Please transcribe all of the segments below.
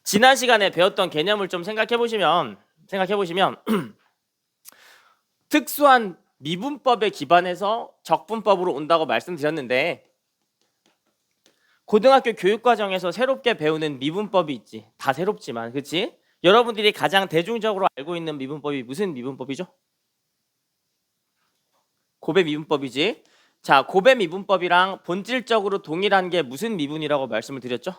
지난 시간에 배웠던 개념을 좀 생각해 보시면 특수한 미분법에 기반해서 적분법으로 온다고 말씀드렸는데, 고등학교 교육과정에서 새롭게 배우는 미분법이 있지. 다 새롭지만, 그치? 여러분들이 가장 대중적으로 알고 있는 미분법이 무슨 미분법이죠? 고배 미분법이지. 자, 고배 미분법이랑 본질적으로 동일한 게 무슨 미분이라고 말씀을 드렸죠?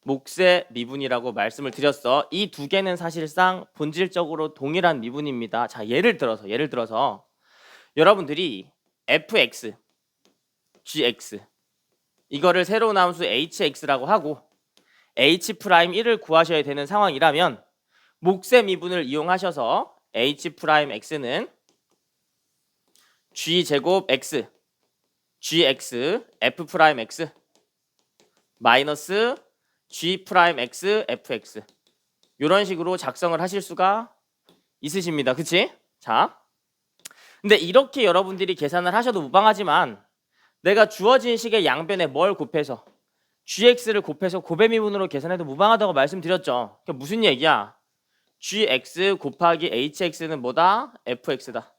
목세 미분이라고 말씀을 드렸어. 이 두 개는 사실상 본질적으로 동일한 미분입니다. 자, 예를 들어서 여러분들이 fx, gx 이거를 새로운 함수 hx라고 하고 h'1을 구하셔야 되는 상황이라면 목세 미분을 이용하셔서 h'x는 g제곱 x, gx, f'x 마이너스 g'x, fx 이런 식으로 작성을 하실 수가 있으십니다. 그치? 자, 근데 이렇게 여러분들이 계산을 하셔도 무방하지만 내가 주어진 식의 양변에 뭘 곱해서 gx를 곱해서 고배미분으로 계산해도 무방하다고 말씀드렸죠. 그러니까 무슨 얘기야? gx 곱하기 hx는 뭐다? fx다.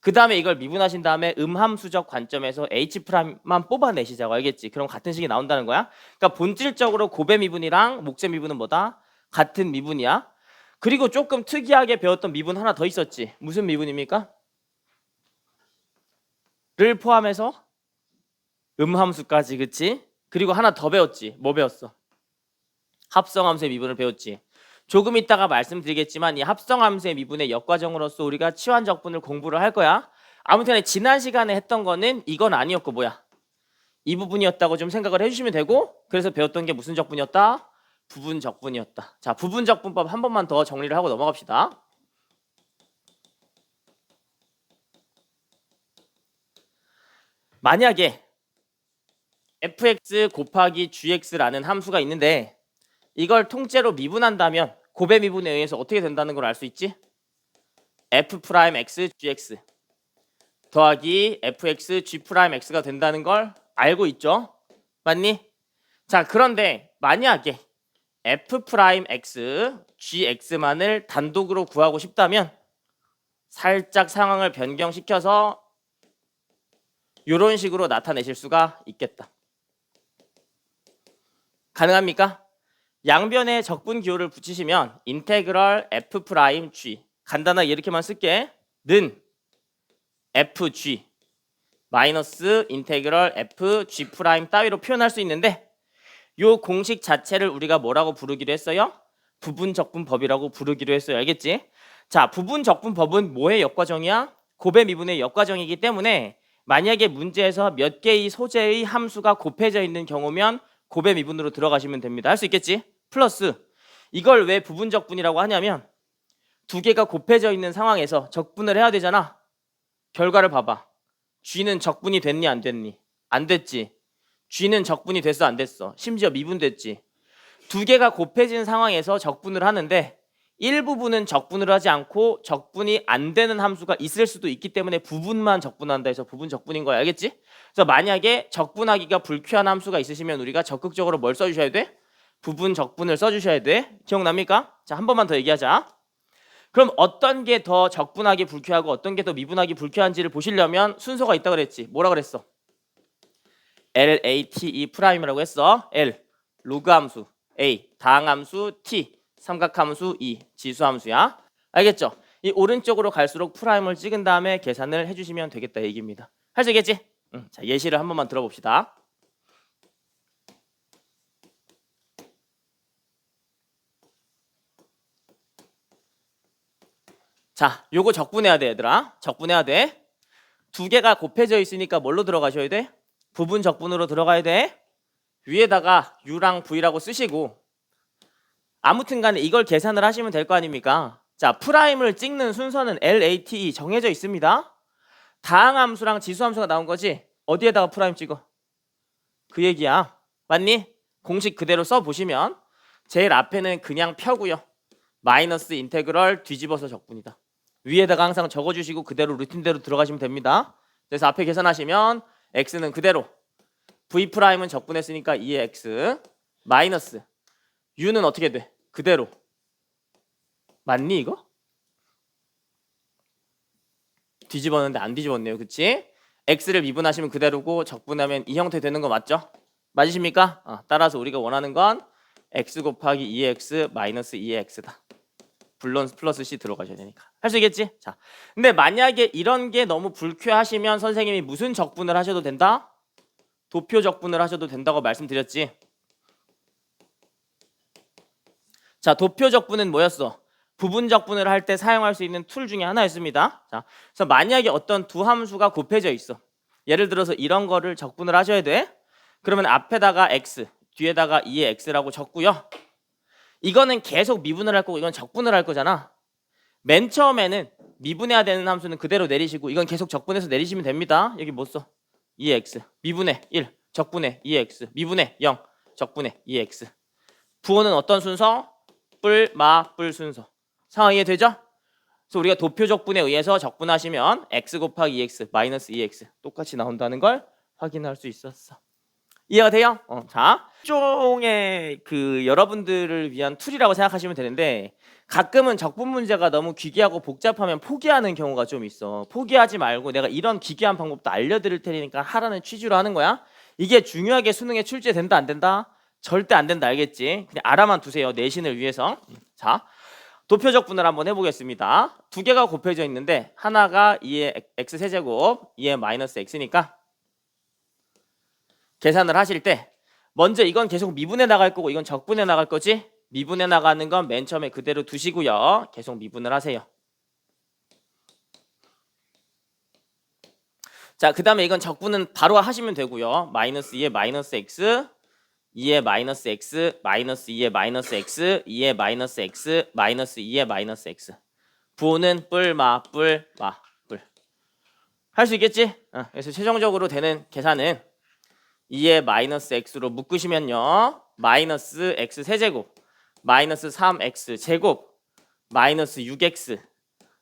그 다음에 이걸 미분하신 다음에 음함수적 관점에서 h'만 뽑아내시자고. 알겠지? 그럼 같은 식이 나온다는 거야. 그러니까 본질적으로 고배 미분이랑 목세 미분은 뭐다? 같은 미분이야. 그리고 조금 특이하게 배웠던 미분 하나 더 있었지. 무슨 미분입니까? 를 포함해서 음함수까지. 그치? 그리고 하나 더 배웠지. 뭐 배웠어? 합성함수의 미분을 배웠지. 조금 있다가 말씀드리겠지만 이 합성함수의 미분의 역과정으로서 우리가 치환적분을 공부를 할 거야. 아무튼 지난 시간에 했던 거는 이건 아니었고 뭐야? 이 부분이었다고 좀 생각을 해주시면 되고, 그래서 배웠던 게 무슨 적분이었다? 부분적분이었다. 자, 부분적분법 한 번만 더 정리를 하고 넘어갑시다. 만약에 fx 곱하기 gx라는 함수가 있는데 이걸 통째로 미분한다면 고배 미분에 의해서 어떻게 된다는 걸 알 수 있지? f'x gx 더하기 fx g'x가 된다는 걸 알고 있죠? 맞니? 자, 그런데 만약에 f'x gx만을 단독으로 구하고 싶다면 살짝 상황을 변경시켜서 이런 식으로 나타내실 수가 있겠다. 가능합니까? 양변에 적분 기호를 붙이시면 인테그럴 f'g 간단하게 이렇게만 쓸게. 는 fg 마이너스 인테그럴 fg' 따위로 표현할 수 있는데 이 공식 자체를 우리가 뭐라고 부르기로 했어요? 부분적분법이라고 부르기로 했어요. 알겠지? 자, 부분적분법은 뭐의 역과정이야? 고배 미분의 역과정이기 때문에 만약에 문제에서 몇 개의 소재의 함수가 곱해져 있는 경우면 고배 미분으로 들어가시면 됩니다. 할 수 있겠지? 플러스 이걸 왜 부분적분이라고 하냐면 두 개가 곱해져 있는 상황에서 적분을 해야 되잖아. 결과를 봐봐. g는 적분이 됐니 안 됐니? 안 됐지. g는 적분이 됐어 안 됐어? 심지어 미분됐지. 두 개가 곱해진 상황에서 적분을 하는데 일부분은 적분을 하지 않고 적분이 안 되는 함수가 있을 수도 있기 때문에 부분만 적분한다 해서 부분적분인 거야. 알겠지? 그래서 만약에 적분하기가 불쾌한 함수가 있으시면 우리가 적극적으로 뭘 써주셔야 돼? 부분적분을 써주셔야 돼. 기억납니까? 자, 한 번만 더 얘기하자. 그럼 어떤 게 더 적분하기 불쾌하고 어떤 게 더 미분하기 불쾌한지를 보시려면 순서가 있다고 그랬지. 뭐라 그랬어? LATE'이라고 했어. L 로그함수, A 다항함수, T 삼각함수, E 지수함수야. 알겠죠? 이 오른쪽으로 갈수록 프라임을 찍은 다음에 계산을 해주시면 되겠다 얘기입니다. 할 수 있겠지? 자, 예시를 한 번만 들어봅시다. 자, 요거 적분해야 돼 얘들아. 적분해야 돼. 두 개가 곱해져 있으니까 뭘로 들어가셔야 돼? 부분 적분으로 들어가야 돼. 위에다가 U랑 V라고 쓰시고 아무튼 간에 이걸 계산을 하시면 될 거 아닙니까? 자, 프라임을 찍는 순서는 LATE 정해져 있습니다. 다항함수랑 지수함수가 나온 거지? 어디에다가 프라임 찍어? 그 얘기야. 맞니? 공식 그대로 써보시면 제일 앞에는 그냥 펴고요. 마이너스 인테그럴 뒤집어서 적분이다. 위에다가 항상 적어주시고 그대로 루틴대로 들어가시면 됩니다. 그래서 앞에 계산하시면 x는 그대로 V'은 적분했으니까 2의 x 마이너스 u는 어떻게 돼? 그대로. 맞니 이거? 뒤집었는데 안 뒤집었네요. 그치? x를 미분하시면 그대로고 적분하면 이 형태 되는 거 맞죠? 맞으십니까? 따라서 우리가 원하는 건 x 곱하기 2x 마이너스 2x다. 물론 플러스 c 들어가셔야 되니까. 할 수 있겠지? 자, 근데 만약에 이런 게 너무 불쾌하시면 선생님이 무슨 적분을 하셔도 된다? 도표 적분을 하셔도 된다고 말씀드렸지. 자, 도표 적분은 뭐였어? 부분 적분을 할 때 사용할 수 있는 툴 중에 하나였습니다. 자, 그래서 만약에 어떤 두 함수가 곱해져 있어. 예를 들어서 이런 거를 적분을 하셔야 돼. 그러면 앞에다가 x, 뒤에다가 2의 x라고 적고요. 이거는 계속 미분을 할 거고 이건 적분을 할 거잖아. 맨 처음에는 미분해야 되는 함수는 그대로 내리시고 이건 계속 적분해서 내리시면 됩니다. 여기 뭐 써? 2x 미분해 1 적분해 2x 미분해 0 적분해 2x. 부호는 어떤 순서? 뿔, 마, 뿔 순서. 상황 이해되죠? 그래서 우리가 도표 적분에 의해서 적분하시면 x 곱하기 2x 마이너스 2x 똑같이 나온다는 걸 확인할 수 있었어. 이해가 돼요? 자, 일종의 그 여러분들을 위한 툴이라고 생각하시면 되는데 가끔은 적분 문제가 너무 기괴하고 복잡하면 포기하는 경우가 좀 있어. 포기하지 말고 내가 이런 기괴한 방법도 알려드릴 테니까 하라는 취지로 하는 거야. 이게 중요하게 수능에 출제된다 안 된다? 절대 안 된다 알겠지? 그냥 알아만 두세요. 내신을 위해서. 자, 도표 적분을 한번 해보겠습니다. 두 개가 곱해져 있는데 하나가 2의 x세제곱 2의 마이너스 x니까 계산을 하실 때 먼저 이건 계속 미분해 나갈 거고 이건 적분해 나갈 거지? 미분해 나가는 건 맨 처음에 그대로 두시고요. 계속 미분을 하세요. 자, 그 다음에 이건 적분은 바로 하시면 되고요. 마이너스 2의 마이너스 x 2의 마이너스 x 마이너스 2의 마이너스 x 2의 마이너스 x 마이너스 2의 마이너스 x. 부호는 뿔, 마, 뿔, 마, 뿔. 할 수 있겠지? 그래서 최종적으로 되는 계산은 2의 마이너스 x로 묶으시면요. 마이너스 x 세제곱 마이너스 3x 제곱 마이너스 6x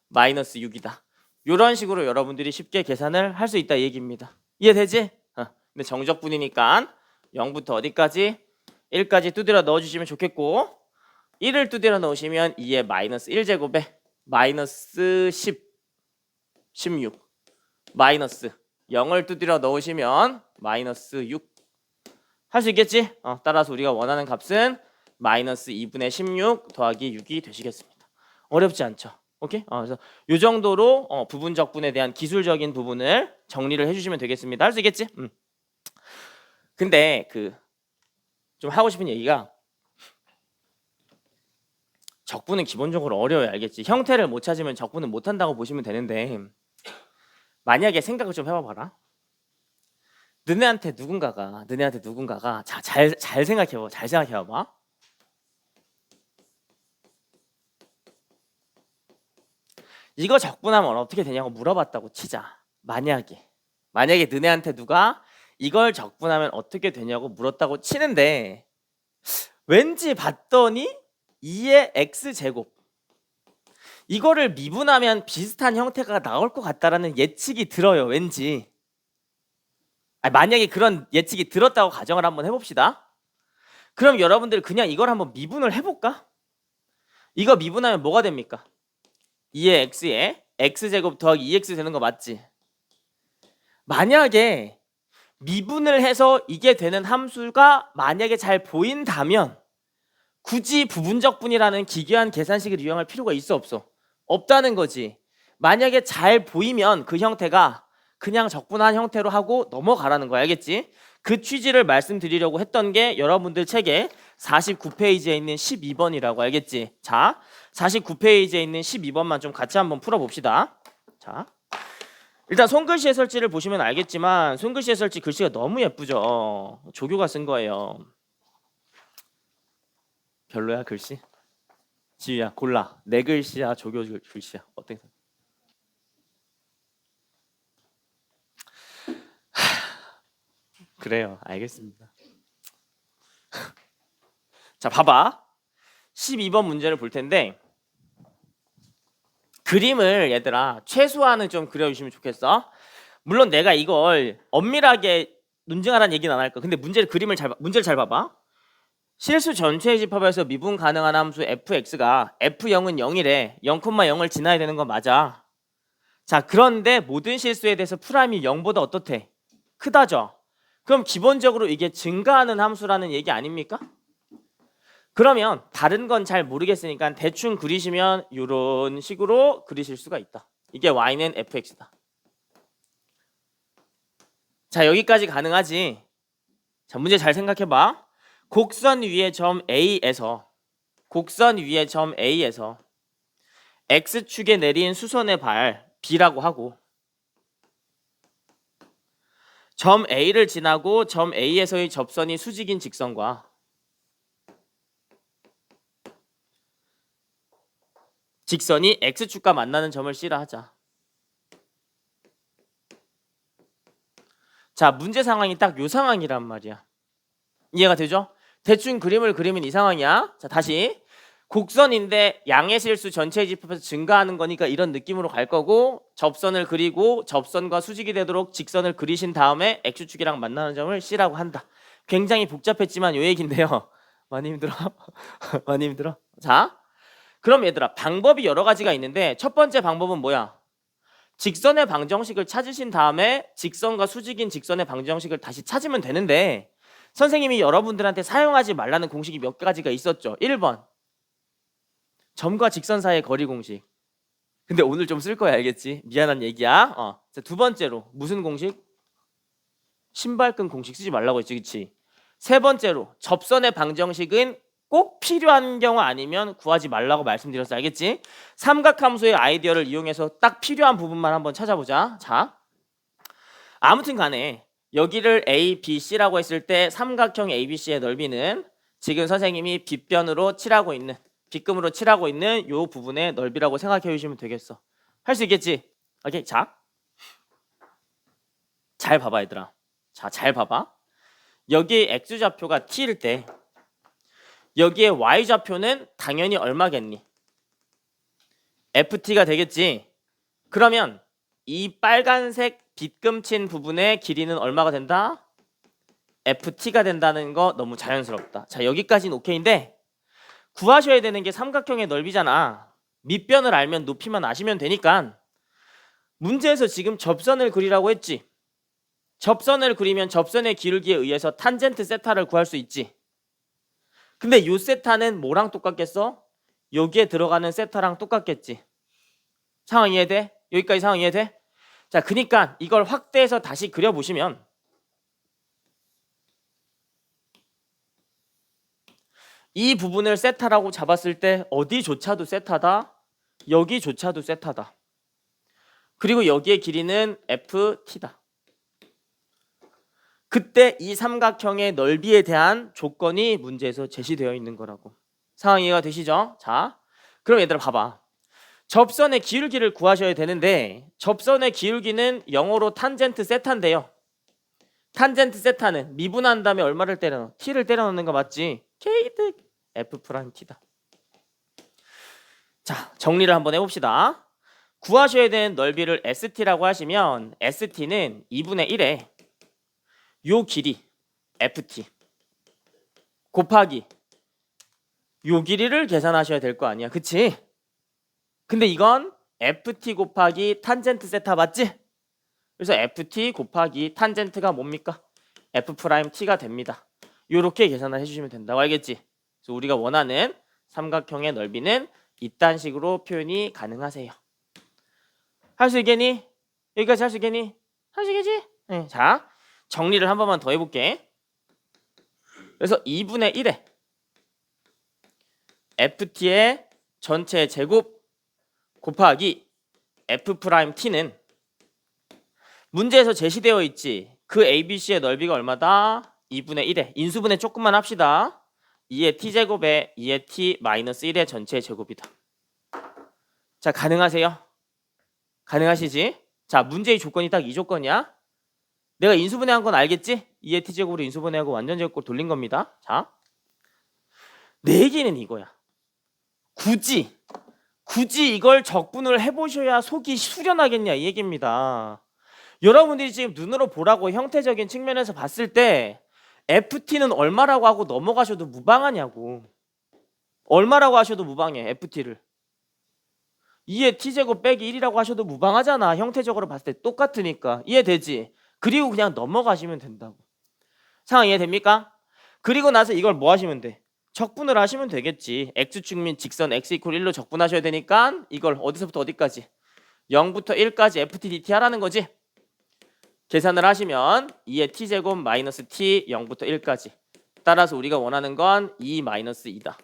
마이너스 6이다. 이런 식으로 여러분들이 쉽게 계산을 할 수 있다 이 얘기입니다. 이해되지? 근데 정적분이니까 0부터 어디까지? 1까지 두드려 넣어주시면 좋겠고 1을 두드려 넣으시면 2의 마이너스 1제곱에 마이너스 10, 16 마이너스 0을 두드려 넣으시면 마이너스 6. 할 수 있겠지? 따라서 우리가 원하는 값은 마이너스 2분의 16 더하기 6이 되시겠습니다. 어렵지 않죠? 오케이? 그래서 이 정도로 부분 적분에 대한 기술적인 부분을 정리를 해주시면 되겠습니다. 할 수 있겠지? 근데 좀 하고 싶은 얘기가 적분은 기본적으로 어려워요. 알겠지? 형태를 못 찾으면 적분은 못 한다고 보시면 되는데 만약에 생각을 좀 해봐봐라. 너네한테 누군가가 자, 잘 생각해봐. 잘 생각해봐봐. 이거 적분하면 어떻게 되냐고 물어봤다고 치자. 만약에 너네한테 누가 이걸 적분하면 어떻게 되냐고 물었다고 치는데 왠지 봤더니 2의 x제곱 이거를 미분하면 비슷한 형태가 나올 것 같다라는 예측이 들어요. 왠지. 만약에 그런 예측이 들었다고 가정을 한번 해봅시다. 그럼 여러분들 그냥 이걸 한번 미분을 해볼까? 이거 미분하면 뭐가 됩니까? 2의 x에 x제곱 더하기 2x 되는 거 맞지? 만약에 미분을 해서 이게 되는 함수가 만약에 잘 보인다면 굳이 부분적분이라는 기괴한 계산식을 이용할 필요가 있어 없어? 없다는 거지. 만약에 잘 보이면 그 형태가 그냥 적분한 형태로 하고 넘어가라는 거야. 알겠지? 그 취지를 말씀드리려고 했던 게 여러분들 책에 49페이지에 있는 12번이라고. 알겠지? 자, 49페이지에 있는 12번만 좀 같이 한번 풀어봅시다. 자, 일단 손글씨 해설지를 보시면 알겠지만 손글씨 해설지 글씨가 너무 예쁘죠? 조교가 쓴 거예요. 별로야 글씨? 지우야 골라. 내 글씨야 조교 글씨야. 어때? 그래요. 알겠습니다. 자, 봐봐. 12번 문제를 볼 텐데 그림을 얘들아 최소한은 좀 그려주시면 좋겠어. 물론 내가 이걸 엄밀하게 논증하라는 얘기는 안 할 거야. 근데 문제를 잘 봐봐. 실수 전체의 집합에서 미분 가능한 함수 fx가 f0은 0이래. 0,0을 지나야 되는 건 맞아. 자, 그런데 모든 실수에 대해서 프라임이 0보다 어떻대? 크다죠. 그럼 기본적으로 이게 증가하는 함수라는 얘기 아닙니까? 그러면 다른 건 잘 모르겠으니까 대충 그리시면 이런 식으로 그리실 수가 있다. 이게 y는 fx다. 자, 여기까지 가능하지? 자, 문제 잘 생각해봐. 곡선 위의 점 A에서 X축에 내린 수선의 발 B라고 하고 점 A를 지나고 점 A에서의 접선이 수직인 직선과 직선이 X축과 만나는 점을 C라 하자. 자, 문제 상황이 딱 요 상황이란 말이야. 이해가 되죠? 대충 그림을 그리면 이 상황이야. 자, 다시 곡선인데 양의 실수 전체의 집합에서 증가하는 거니까 이런 느낌으로 갈 거고 접선을 그리고 접선과 수직이 되도록 직선을 그리신 다음에 X축이랑 만나는 점을 C라고 한다. 굉장히 복잡했지만 요 얘기인데요. 많이 힘들어? 많이 힘들어? 자, 그럼 얘들아 방법이 여러 가지가 있는데 첫 번째 방법은 뭐야? 직선의 방정식을 찾으신 다음에 직선과 수직인 직선의 방정식을 다시 찾으면 되는데 선생님이 여러분들한테 사용하지 말라는 공식이 몇 가지가 있었죠. 1번 점과 직선 사이의 거리 공식. 근데 오늘 좀 쓸 거야, 알겠지? 미안한 얘기야. 자, 두 번째로 무슨 공식? 신발끈 공식 쓰지 말라고 했지, 그치? 세 번째로 접선의 방정식은 꼭 필요한 경우 아니면 구하지 말라고 말씀드렸어, 알겠지? 삼각함수의 아이디어를 이용해서 딱 필요한 부분만 한번 찾아보자. 자, 아무튼 간에 여기를 A, B, C라고 했을 때 삼각형 ABC의 넓이는 지금 선생님이 빗변으로 칠하고 있는 빗금으로 칠하고 있는 요 부분의 넓이라고 생각해 주시면 되겠어. 할 수 있겠지? 오케이. 자, 잘 봐봐 얘들아. 자, 잘 봐봐. 여기 X좌표가 T일 때 여기에 Y좌표는 당연히 얼마겠니? FT가 되겠지? 그러면 이 빨간색 빗금 친 부분의 길이는 얼마가 된다? FT가 된다는 거 너무 자연스럽다. 자, 여기까지는 오케이인데 구하셔야 되는 게 삼각형의 넓이잖아. 밑변을 알면 높이만 아시면 되니까 문제에서 지금 접선을 그리라고 했지. 접선을 그리면 접선의 기울기에 의해서 탄젠트 세타를 구할 수 있지. 근데 요 세타는 뭐랑 똑같겠어? 여기에 들어가는 세타랑 똑같겠지. 상황 이해돼? 여기까지 상황 이해돼? 자, 그러니까 이걸 확대해서 다시 그려보시면 이 부분을 세타라고 잡았을 때 어디조차도 세타다, 여기조차도 세타다. 그리고 여기의 길이는 FT다. 그때 이 삼각형의 넓이에 대한 조건이 문제에서 제시되어 있는 거라고. 상황 이해가 되시죠? 자, 그럼 얘들아 봐봐. 접선의 기울기를 구하셔야 되는데 접선의 기울기는 영어로 탄젠트 세타인데요. 탄젠트 세타는 미분한 다음에 얼마를 때려넣어? T를 때려넣는 거 맞지? K득 F'T다. 자, 정리를 한번 해봅시다. 구하셔야 되는 넓이를 ST라고 하시면 ST는 2분의 1에 요 길이 FT 곱하기 요 길이를 계산하셔야 될 거 아니야, 그치? 근데 이건 FT 곱하기 탄젠트 세타 맞지? 그래서 FT 곱하기 탄젠트가 뭡니까? F'T가 됩니다. 요렇게 계산을 해주시면 된다고, 알겠지? 그래서 우리가 원하는 삼각형의 넓이는 이딴 식으로 표현이 가능하세요. 할 수 있겠니? 여기까지 할 수 있겠니? 할 수 있겠지? 네. 자, 정리를 한 번만 더 해볼게. 그래서 2분의 1에 FT의 전체 제곱 곱하기 F'T는 문제에서 제시되어 있지. 그 ABC의 넓이가 얼마다? 2분의 1에 인수분해 조금만 합시다. 2의 T제곱에 2의 T-1의 전체 제곱이다. 자, 가능하세요? 가능하시지? 자, 문제의 조건이 딱 이 조건이야. 내가 인수분해한 건 알겠지? 2의 T제곱으로 인수분해하고 완전 제곱으로 돌린 겁니다. 자, 내 얘기는 이거야. 굳이 이걸 적분을 해보셔야 속이 수련하겠냐 이 얘기입니다. 여러분들이 지금 눈으로 보라고 형태적인 측면에서 봤을 때 ft는 얼마라고 하고 넘어가셔도 무방하냐고. 얼마라고 하셔도 무방해. ft를 2의 t제곱 빼기 1이라고 하셔도 무방하잖아. 형태적으로 봤을 때 똑같으니까. 이해되지? 그리고 그냥 넘어가시면 된다고. 상황 이해됩니까? 그리고 나서 이걸 뭐 하시면 돼? 적분을 하시면 되겠지. x축 민 직선 x 이퀄 1로 적분하셔야 되니까 이걸 어디서부터 어디까지? 0부터 1까지 ft dt 하라는 거지. 계산을 하시면 2의 t제곱 마이너스 t 0부터 1까지. 따라서 우리가 원하는 건 2 마이너스 2다.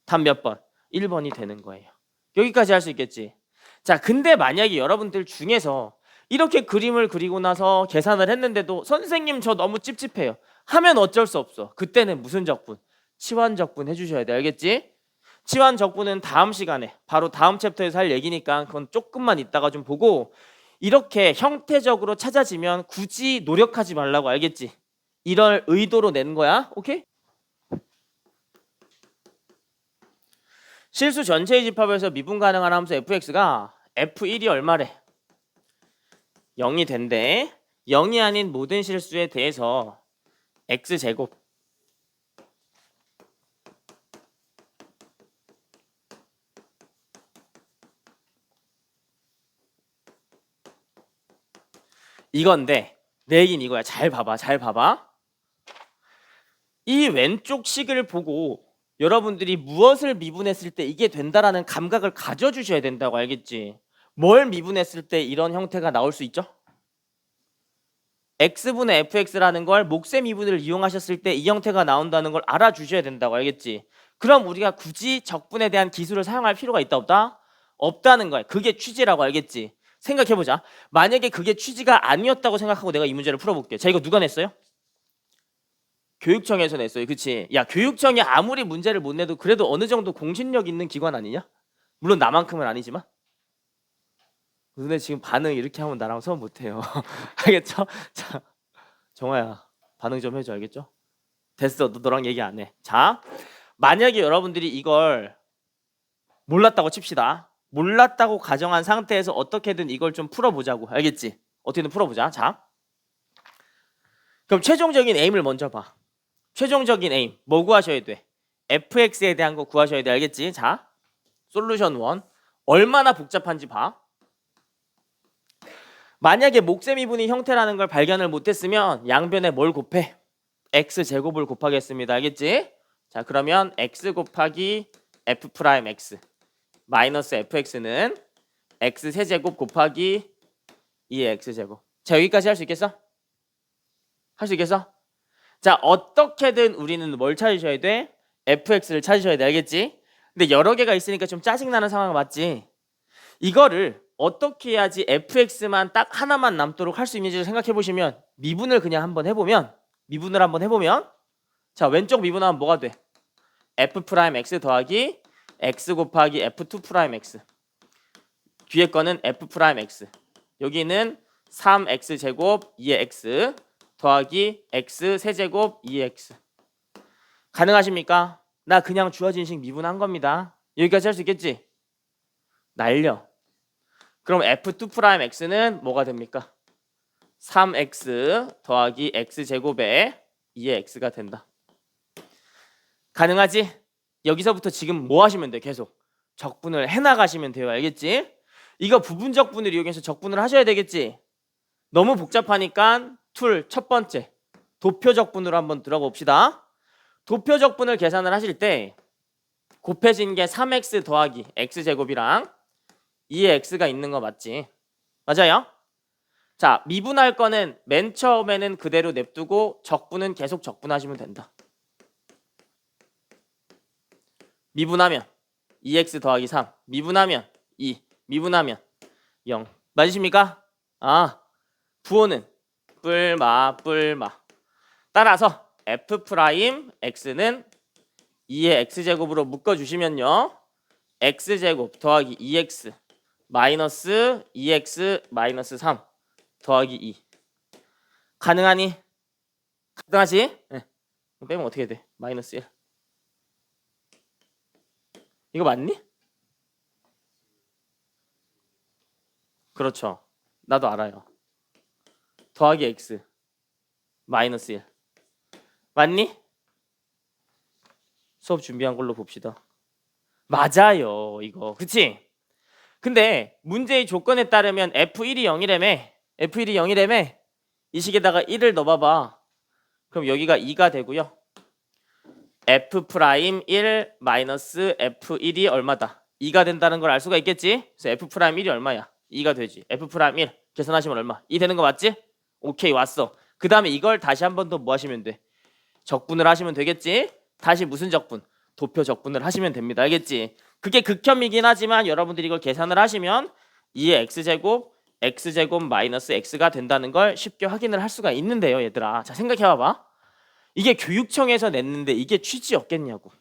답 몇 번? 1번이 되는 거예요. 여기까지 할 수 있겠지. 자, 근데 만약에 여러분들 중에서 이렇게 그림을 그리고 나서 계산을 했는데도 선생님 저 너무 찝찝해요. 하면 어쩔 수 없어. 그때는 무슨 적분? 치환 적분 해주셔야 돼. 알겠지? 치환 적분은 다음 시간에 바로 다음 챕터에서 할 얘기니까 그건 조금만 이따가 좀 보고, 이렇게 형태적으로 찾아지면 굳이 노력하지 말라고. 알겠지? 이럴 의도로 내는 거야. 오케이? 실수 전체의 집합에서 미분 가능한 함수 fx가 f1이 얼마래? 0이 된대. 0이 아닌 모든 실수에 대해서 x제곱 이건데, 내 얘기는 이거야. 잘 봐봐. 잘 봐봐. 이 왼쪽 식을 보고 여러분들이 무엇을 미분했을 때 이게 된다라는 감각을 가져주셔야 된다고. 알겠지? 뭘 미분했을 때 이런 형태가 나올 수 있죠? x분의 fx라는 걸 몫의 미분을 이용하셨을 때 이 형태가 나온다는 걸 알아주셔야 된다고. 알겠지? 그럼 우리가 굳이 적분에 대한 기술을 사용할 필요가 있다 없다? 없다는 거야. 그게 취지라고. 알겠지? 생각해보자. 만약에 그게 취지가 아니었다고 생각하고 내가 이 문제를 풀어볼게. 자, 이거 누가 냈어요? 교육청에서 냈어요. 그치? 야, 교육청이 아무리 문제를 못 내도 그래도 어느 정도 공신력 있는 기관 아니냐? 물론 나만큼은 아니지만. 근데 지금 반응 이렇게 하면 나랑 수업 못해요. 알겠죠? 자, 정화야, 반응 좀 해줘. 알겠죠? 됐어. 너랑 얘기 안 해. 자, 만약에 여러분들이 이걸 몰랐다고 칩시다. 몰랐다고 가정한 상태에서 어떻게든 이걸 좀 풀어보자고. 알겠지? 어떻게든 풀어보자. 자, 그럼 최종적인 에임을 먼저 봐. 최종적인 에임 뭐 구하셔야 돼? fx에 대한 거 구하셔야 돼. 알겠지? 자, 솔루션 1 얼마나 복잡한지 봐. 만약에 몫의 미분이 형태라는 걸 발견을 못했으면 양변에 뭘 곱해? x제곱을 곱하겠습니다. 알겠지? 자, 그러면 x 곱하기 f'x 마이너스 fx는 x 세제곱 곱하기 2x제곱. 자, 여기까지 할 수 있겠어? 할 수 있겠어? 자, 어떻게든 우리는 뭘 찾으셔야 돼? fx를 찾으셔야 돼. 알겠지? 근데 여러 개가 있으니까 좀 짜증나는 상황 맞지? 이거를 어떻게 해야지 fx만 딱 하나만 남도록 할 수 있는지를 생각해 보시면, 미분을 그냥 한번 해보면, 자, 왼쪽 미분하면 뭐가 돼? f'x 더하기 x 곱하기 f2'x. 뒤에 거는 f'x. 여기는 3x 제곱 2의 x 더하기 x 세제곱 2x. 가능하십니까? 나 그냥 주어진 식 미분한 겁니다. 여기까지 할 수 있겠지? 날려. 그럼 f2'x는 뭐가 됩니까? 3x 더하기 x제곱에 2의 x가 된다. 가능하지? 여기서부터 지금 뭐 하시면 돼? 계속 적분을 해나가시면 돼요. 알겠지? 이거 부분적분을 이용해서 적분을 하셔야 되겠지? 너무 복잡하니까 툴 첫 번째 도표적분으로 한번 들어가 봅시다. 도표적분을 계산을 하실 때 곱해진 게 3x 더하기 x제곱이랑 2의 x가 있는 거 맞지? 맞아요? 자, 미분할 거는 맨 처음에는 그대로 냅두고 적분은 계속 적분하시면 된다. 미분하면 2x 더하기 3, 미분하면 2, 미분하면 0. 맞으십니까? 아, 부호는 뿔마. 따라서 f'x는 2의 x제곱으로 묶어주시면요, x제곱 더하기 2x 마이너스 2x 마이너스 3 더하기 2. 가능하니? 가능하지? 네. 빼면 어떻게 돼? 마이너스 1. 이거 맞니? 그렇죠. 나도 알아요. 더하기 x 마이너스 1. 맞니? 수업 준비한 걸로 봅시다. 맞아요 이거 그치? 근데 문제의 조건에 따르면 F1이 0이라며 F1이 0이라며 이 식에다가 1을 넣어봐봐. 그럼 여기가 2가 되고요. F'1 마이너스 F1이 얼마다? 2가 된다는 걸 알 수가 있겠지? 그래서 F'1이 얼마야? 2가 되지. F'1 계산하시면 얼마? 2 되는 거 맞지? 오케이 왔어. 그 다음에 이걸 다시 한 번 더 뭐 하시면 돼? 적분을 하시면 되겠지? 다시 무슨 적분? 도표 적분을 하시면 됩니다. 알겠지? 그게 극혐이긴 하지만 여러분들이 이걸 계산을 하시면 2의 x제곱 마이너스 x가 된다는 걸 쉽게 확인을 할 수가 있는데요 얘들아. 자 생각해봐봐. 이게 교육청에서 냈는데 이게 취지 없겠냐고.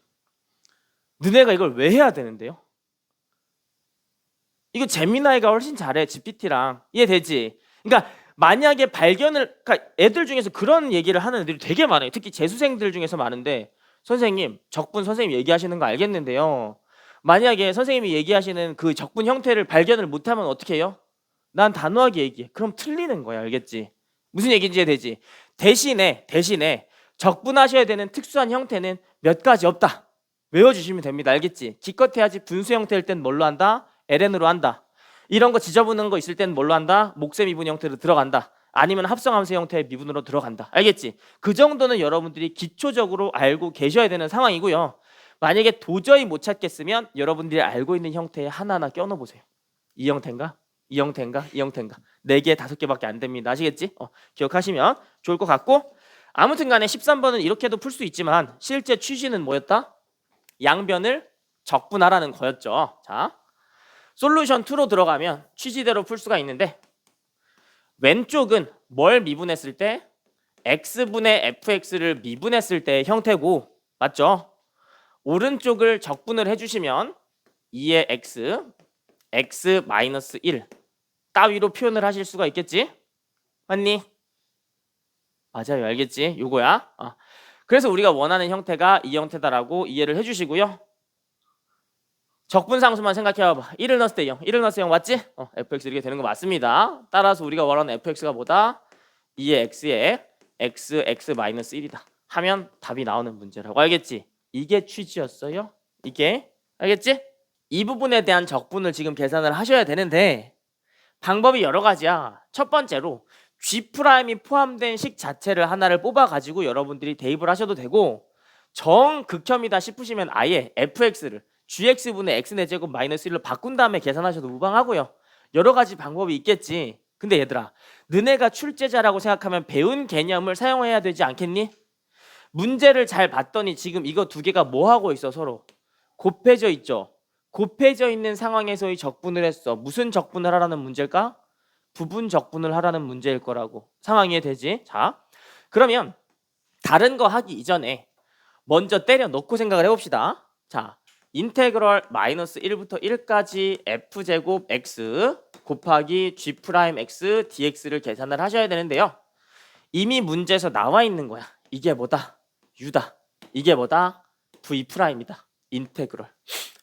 너네가 이걸 왜 해야 되는데요? 이거 재미나이가 훨씬 잘해. GPT랑 이해되지? 그러니까 만약에 그러니까 애들 중에서 그런 얘기를 하는 애들이 되게 많아요. 특히 재수생들 중에서 많은데 선생님 적분 선생님 얘기하시는 거 알겠는데요, 만약에 선생님이 얘기하시는 그 적분 형태를 발견을 못하면 어떻게 해요? 난 단호하게 얘기해. 그럼 틀리는 거야. 알겠지? 무슨 얘기인지 이해되지? 대신에 적분하셔야 되는 특수한 형태는 몇 가지 없다. 외워주시면 됩니다. 알겠지? 기껏해야지 분수 형태일 땐 뭘로 한다? ln으로 한다. 이런 거 지저분한 거 있을 땐 뭘로 한다? 목세 미분 형태로 들어간다. 아니면 합성함수 형태의 미분으로 들어간다. 알겠지? 그 정도는 여러분들이 기초적으로 알고 계셔야 되는 상황이고요. 만약에 도저히 못 찾겠으면 여러분들이 알고 있는 형태에 하나하나 껴넣어 보세요. 이 형태인가? 이 형태인가? 이 형태인가? 4개, 5개밖에 안 됩니다. 아시겠지? 기억하시면 좋을 것 같고, 아무튼 간에 13번은 이렇게도 풀 수 있지만 실제 취지는 뭐였다? 양변을 적분하라는 거였죠. 자, 솔루션 2로 들어가면 취지대로 풀 수가 있는데, 왼쪽은 뭘 미분했을 때? x분의 fx를 미분했을 때 형태고, 맞죠? 오른쪽을 적분을 해주시면 2의 x 마이너스 1 따위로 표현을 하실 수가 있겠지? 맞니? 맞아요. 알겠지? 요거야. 그래서 우리가 원하는 형태가 이 형태다라고 이해를 해주시고요. 적분상수만 생각해봐봐. 1을 넣었을 때 0, 1을 넣었을 때 0 맞지? fx 이렇게 되는 거 맞습니다. 따라서 우리가 원하는 fx가 뭐다? 2의 x에 x 마이너스 1이다 하면 답이 나오는 문제라고. 알겠지? 이게 취지였어요. 이게. 알겠지? 이 부분에 대한 적분을 지금 계산을 하셔야 되는데 방법이 여러 가지야. 첫 번째로 G'이 포함된 식 자체를 하나를 뽑아가지고 여러분들이 대입을 하셔도 되고, 정극혐이다 싶으시면 아예 fx를 gx분의 x의 제곱 마이너스 1로 바꾼 다음에 계산하셔도 무방하고요. 여러 가지 방법이 있겠지. 근데 얘들아, 너네가 출제자라고 생각하면 배운 개념을 사용해야 되지 않겠니? 문제를 잘 봤더니 지금 이거 두 개가 뭐 하고 있어? 서로 곱해져 있죠. 곱해져 있는 상황에서의 적분을 했어. 무슨 적분을 하라는 문제일까? 부분 적분을 하라는 문제일 거라고. 상황 이해되지? 자, 그러면 다른 거 하기 이전에 먼저 때려 넣고 생각을 해봅시다. 자, 인테그럴 마이너스 1부터 1까지 f제곱 x 곱하기 g 프라임 x dx를 계산을 하셔야 되는데요. 이미 문제에서 나와 있는 거야. 이게 뭐다? u다. 이게 뭐다? v 프라임이다. 인테그럴.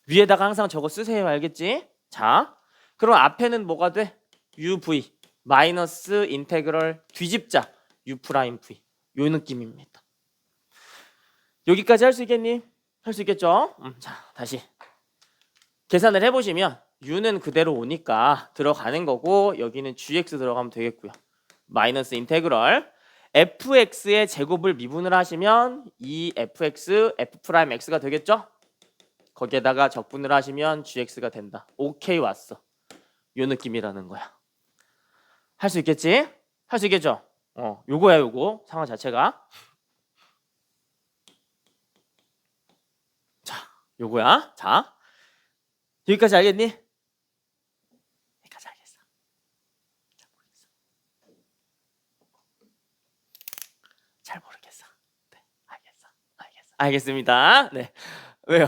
위에다가 항상 저거 쓰세요. 알겠지? 자, 그럼 앞에는 뭐가 돼? uv 마이너스 인테그럴 뒤집자 u 프라임 v. 요 느낌입니다. 여기까지 할 수 있겠니? 할 수 있겠죠? 자, 다시 계산을 해보시면 u는 그대로 오니까 들어가는 거고, 여기는 gx 들어가면 되겠고요. 마이너스 인테그럴 fx의 제곱을 미분을 하시면 2fx f'x가 되겠죠? 거기에다가 적분을 하시면 gx가 된다. 오케이 왔어. 요 느낌이라는 거야. 할 수 있겠지? 할 수 있겠죠? 요거야 요거 상황 자체가. 자, 요거야. 자, 여기까지 알겠니? 여기까지 알겠어. 잘 모르겠어. 네, 알겠어. 알겠습니다. 네, 왜요?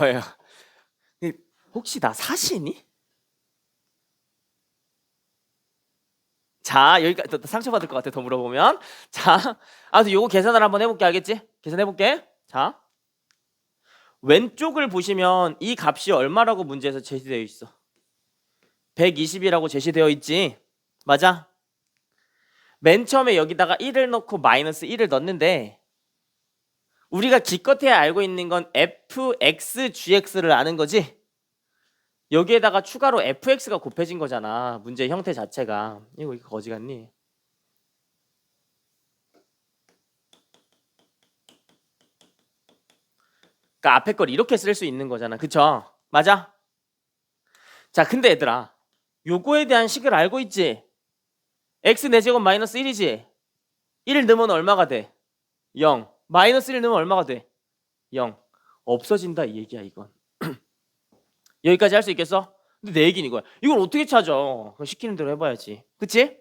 혹시 나 사시니? 자, 여기까지 또 상처받을 것 같아. 더 물어보면. 자, 아무튼 요거 계산을 한번 해볼게. 알겠지? 계산해볼게. 자, 왼쪽을 보시면 이 값이 얼마라고 문제에서 제시되어 있어? 120이라고 제시되어 있지? 맞아? 맨 처음에 여기다가 1을 넣고 마이너스 1을 넣는데 우리가 기껏해야 알고 있는 건 fx,gx를 아는 거지. 여기에다가 추가로 fx가 곱해진 거잖아. 문제 형태 자체가. 이거 거지 같니? 그러니까 앞에 걸 이렇게 쓸 수 있는 거잖아. 그쵸? 맞아? 자, 근데 얘들아, 요거에 대한 식을 알고 있지? x 4제곱 마이너스 1이지? 1 넣으면 얼마가 돼? 0. 마이너스 1 넣으면 얼마가 돼? 0. 없어진다 이 얘기야 이건. 여기까지 할 수 있겠어? 근데 내 얘기는 이거야. 이걸 어떻게 찾아? 그럼 시키는 대로 해봐야지. 그치?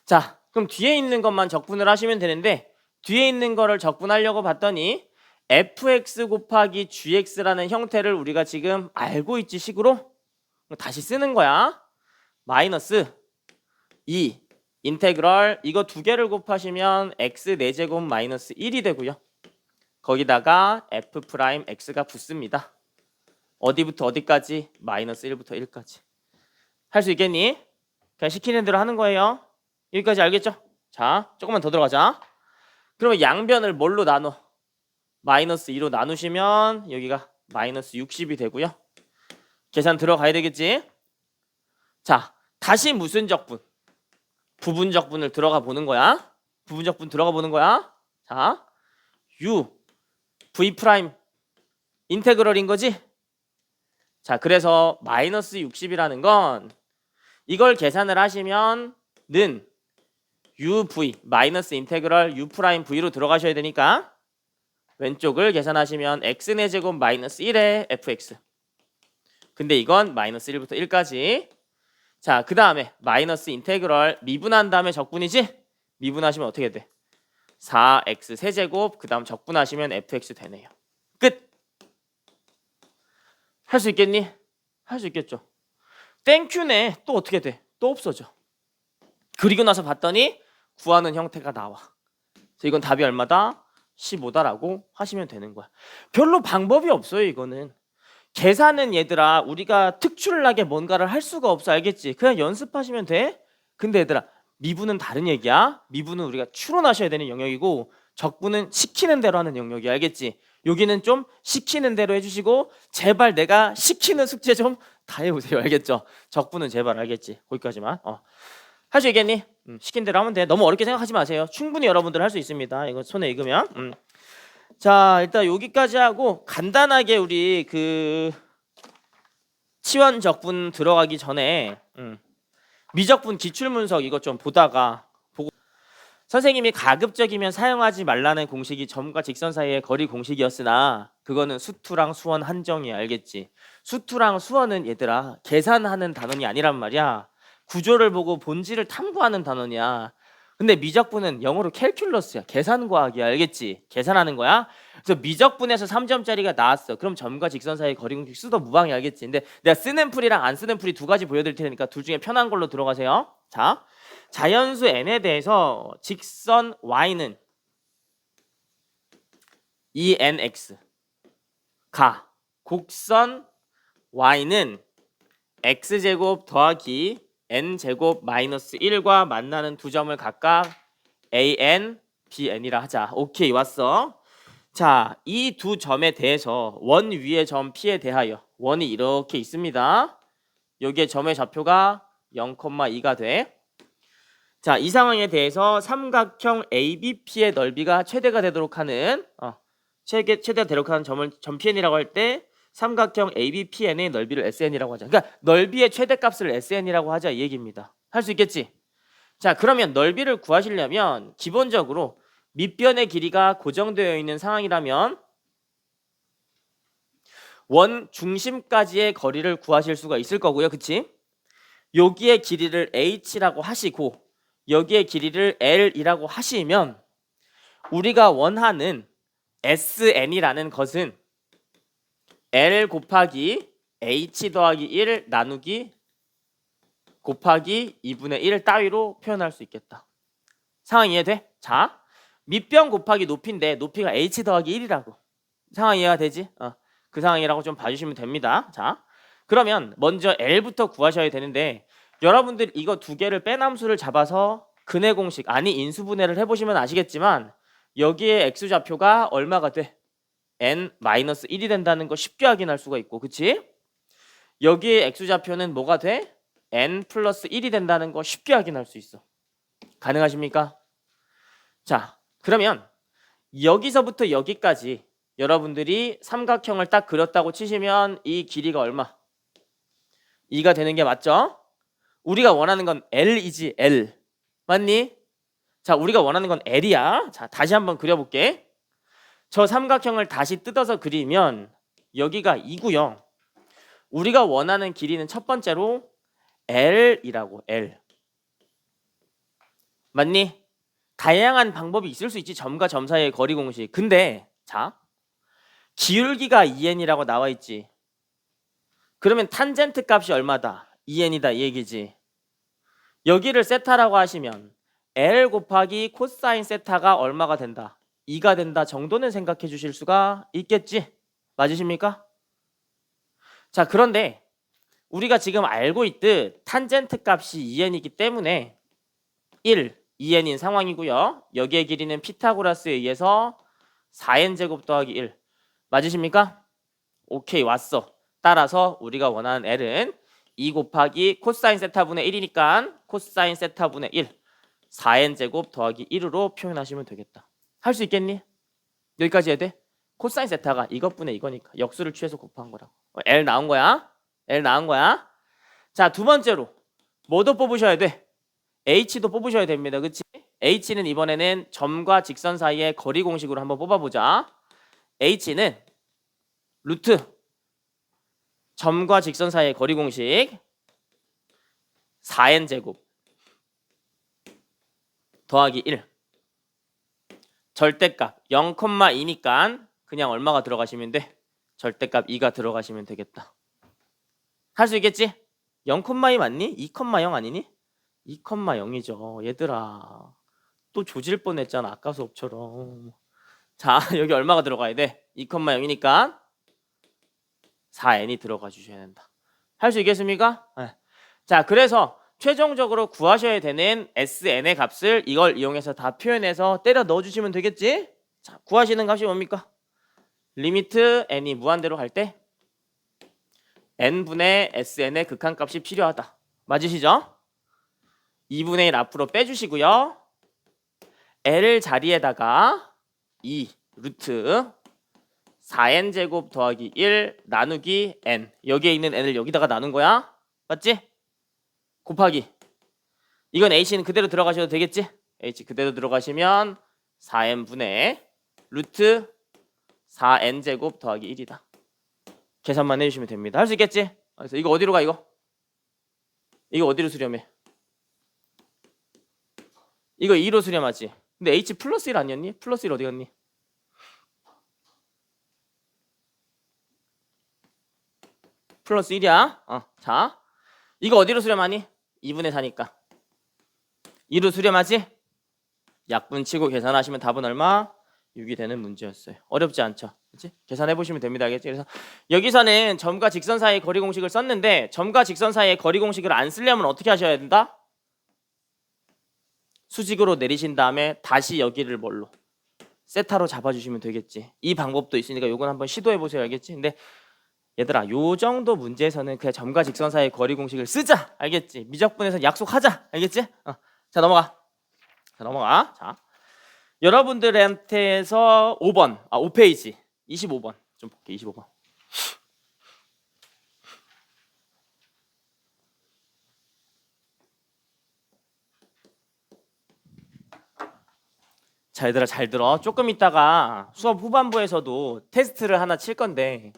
자, 그럼 뒤에 있는 것만 적분을 하시면 되는데 뒤에 있는 거를 적분하려고 봤더니 fx 곱하기 gx라는 형태를 우리가 지금 알고 있지 식으로? 다시 쓰는 거야. 마이너스 2 인테그럴 이거 두 개를 곱하시면 x 4제곱 마이너스 1이 되고요. 거기다가 f 프라임 x가 붙습니다. 어디부터 어디까지? 마이너스 1부터 1까지. 할 수 있겠니? 그냥 시키는 대로 하는 거예요. 여기까지 알겠죠? 자, 조금만 더 들어가자. 그러면 양변을 뭘로 나눠? 마이너스 2로 나누시면 여기가 마이너스 60이 되고요. 계산 들어가야 되겠지? 자, 다시 무슨 적분? 부분 적분을 들어가 보는 거야. 부분 적분 들어가 보는 거야. 자, u v 프라임 인테그럴인 거지? 자, 그래서 마이너스 60이라는 건 이걸 계산을 하시면 는 uv 마이너스 인테그럴 u 프라임 v로 들어가셔야 되니까 왼쪽을 계산하시면 x 4제곱 마이너스 1의 fx. 근데 이건 마이너스 1부터 1까지. 자, 그 다음에 마이너스 인테그럴 미분한 다음에 적분이지? 미분하시면 어떻게 돼? 4x 세제곱 그 다음 적분하시면 fx 되네요. 끝! 할 수 있겠니? 할 수 있겠죠. 땡큐네. 또 어떻게 돼? 또 없어져. 그리고 나서 봤더니 구하는 형태가 나와. 그래서 이건 답이 얼마다? 15다라고 하시면 되는 거야. 별로 방법이 없어요 이거는. 계산은 얘들아 우리가 특출나게 뭔가를 할 수가 없어. 알겠지? 그냥 연습하시면 돼. 근데 얘들아 미분은 다른 얘기야. 미분은 우리가 추론하셔야 되는 영역이고 적분은 시키는 대로 하는 영역이야. 알겠지? 여기는 좀 시키는 대로 해주시고 제발 내가 시키는 숙제 좀 다 해보세요. 알겠죠? 적분은 제발. 알겠지? 거기까지만. 할 수 있겠니? 시킨 대로 하면 돼. 너무 어렵게 생각하지 마세요. 충분히 여러분들 할 수 있습니다. 이거 손에 익으면. 자, 일단 여기까지 하고 간단하게 우리 그 치원 적분 들어가기 전에 미적분 기출문석 이것 좀 보다가 보고 선생님이 가급적이면 사용하지 말라는 공식이 점과 직선 사이의 거리 공식이었으나 그거는 수투랑 수원 한정이야. 알겠지? 수투랑 수원은 얘들아 계산하는 단원이 아니란 말이야. 구조를 보고 본질을 탐구하는 단원이야. 근데 미적분은 영어로 캘큘러스야. 계산과학이야. 알겠지? 계산하는 거야. 그래서 미적분에서 3점짜리가 나왔어. 그럼 점과 직선 사이의 거리 공식 수도 무방이. 알겠지? 근데 내가 쓰는 풀이랑 안 쓰는 풀이 두 가지 보여드릴 테니까 둘 중에 편한 걸로 들어가세요. 자, 자연수 n에 대해서 직선 y는 2nx 가 곡선 y는 x제곱 더하기 n제곱 마이너스 1과 만나는 두 점을 각각 an, bn이라 하자. 오케이, 왔어. 자, 이 두 점에 대해서 원 위의 점 p에 대하여 원이 이렇게 있습니다. 여기에 점의 좌표가 0,2가 돼. 자, 이 상황에 대해서 삼각형 ABP의 넓이가 최대가 되도록 하는 최대가 되도록 하는 점 PN이라고 할 때 삼각형 ABPN의 넓이를 SN이라고 하자. 그러니까 넓이의 최대값을 SN이라고 하자 이 얘기입니다. 할 수 있겠지? 자, 그러면 넓이를 구하시려면 기본적으로 밑변의 길이가 고정되어 있는 상황이라면 원 중심까지의 거리를 구하실 수가 있을 거고요. 그치? 여기의 길이를 H라고 하시고 여기의 길이를 L이라고 하시면 우리가 원하는 SN이라는 것은 L 곱하기 H 더하기 1 나누기 곱하기 2분의 1 따위로 표현할 수 있겠다. 상황 이해돼? 자, 밑변 곱하기 높이인데 높이가 H 더하기 1이라고. 상황 이해가 되지? 그 상황이라고 좀 봐주시면 됩니다. 자, 그러면 먼저 L부터 구하셔야 되는데 여러분들 이거 두 개를 뺀함수를 잡아서 근해 공식 아니 인수분해를 해보시면 아시겠지만 여기에 x좌표가 얼마가 돼? n-1이 된다는 거 쉽게 확인할 수가 있고, 그치? 여기에 x좌표는 뭐가 돼? n 플러스 1이 된다는 거 쉽게 확인할 수 있어. 가능하십니까? 자, 그러면 여기서부터 여기까지 여러분들이 삼각형을 딱 그렸다고 치시면 이 길이가 얼마? 2가 되는 게 맞죠? 우리가 원하는 건 L이지, L. 맞니? 자, 우리가 원하는 건 L이야. 자, 다시 한번 그려볼게. 저 삼각형을 다시 뜯어서 그리면 여기가 2고요. 우리가 원하는 길이는 첫 번째로 L이라고, L. 맞니? 다양한 방법이 있을 수 있지, 점과 점 사이의 거리 공식. 근데 자, 기울기가 2n이라고 나와 있지. 그러면 탄젠트 값이 얼마다? 2n이다 이 얘기지. 여기를 세타라고 하시면 L 곱하기 코사인 세타가 얼마가 된다? 2가 된다 정도는 생각해 주실 수가 있겠지? 맞으십니까? 자, 그런데 우리가 지금 알고 있듯 탄젠트 값이 2n이기 때문에 1, 2n인 상황이고요. 여기의 길이는 피타고라스에 의해서 4n 제곱 더하기 1. 맞으십니까? 오케이, 왔어. 따라서 우리가 원하는 L은 2 곱하기 코사인 세타분의 1이니까 코사인 세타분의 1, 4n 제곱 더하기 1으로 표현하시면 되겠다. 할 수 있겠니? 여기까지 해야 돼? 코사인 세타가 이것분의 이거니까 역수를 취해서 곱한 거라고. L 나온 거야? L 나온 거야? 자, 두 번째로 뭐도 뽑으셔야 돼? H도 뽑으셔야 됩니다. 그치? H는 이번에는 점과 직선 사이의 거리 공식으로 한번 뽑아보자. H는 루트 점과 직선 사이의 거리 공식 4n 제곱 더하기 1 절대값 0,2니까 그냥 얼마가 들어가시면 돼? 절대값 2가 들어가시면 되겠다. 할 수 있겠지? 0,2 맞니? 2,0 아니니? 2,0이죠. 얘들아 또 조질 뻔했잖아 아까 수업처럼. 자, 여기 얼마가 들어가야 돼? 2,0이니까 4n이 들어가 주셔야 된다. 할 수 있겠습니까? 네. 자, 그래서 최종적으로 구하셔야 되는 SN의 값을 이걸 이용해서 다 표현해서 때려 넣어주시면 되겠지? 자, 구하시는 값이 뭡니까? 리미트 n이 무한대로 갈 때 n분의 SN의 극한값이 필요하다. 맞으시죠? 2분의 1 앞으로 빼주시고요. L 자리에다가 2 루트 4n 제곱 더하기 1 나누기 n. 여기에 있는 n을 여기다가 나눈 거야. 맞지? 곱하기. 이건 h는 그대로 들어가셔도 되겠지? h 그대로 들어가시면 4n분의 루트 4n 제곱 더하기 1이다. 계산만 해주시면 됩니다. 할 수 있겠지? 그래서 이거 어디로 가 이거? 이거 어디로 수렴해? 이거 2로 수렴하지? 근데 h 플러스 1 아니었니? 플러스 1 어디 갔니? 플러스 1이야. 자, 이거 어디로 수렴하니? 2분의 4니까 2로 수렴하지? 약분 치고 계산하시면 답은 얼마? 6이 되는 문제였어요. 어렵지 않죠? 그치? 계산해 보시면 됩니다. 알겠지? 그래서 여기서는 점과 직선 사이의 거리 공식을 썼는데 점과 직선 사이의 거리 공식을 안 쓰려면 어떻게 하셔야 된다? 수직으로 내리신 다음에 다시 여기를 뭘로? 세타로 잡아주시면 되겠지. 이 방법도 있으니까 요건 한번 시도해 보세요. 알겠지? 근데 얘들아 요 정도 문제에서는 그냥 점과 직선 사이의 거리 공식을 쓰자. 알겠지? 미적분에서 약속하자. 알겠지? 자, 넘어가. 자, 여러분들한테서 5번 5페이지 25번 좀 볼게. 25번. 자, 얘들아 잘 들어. 조금 있다가 수업 후반부에서도 테스트를 하나 칠 건데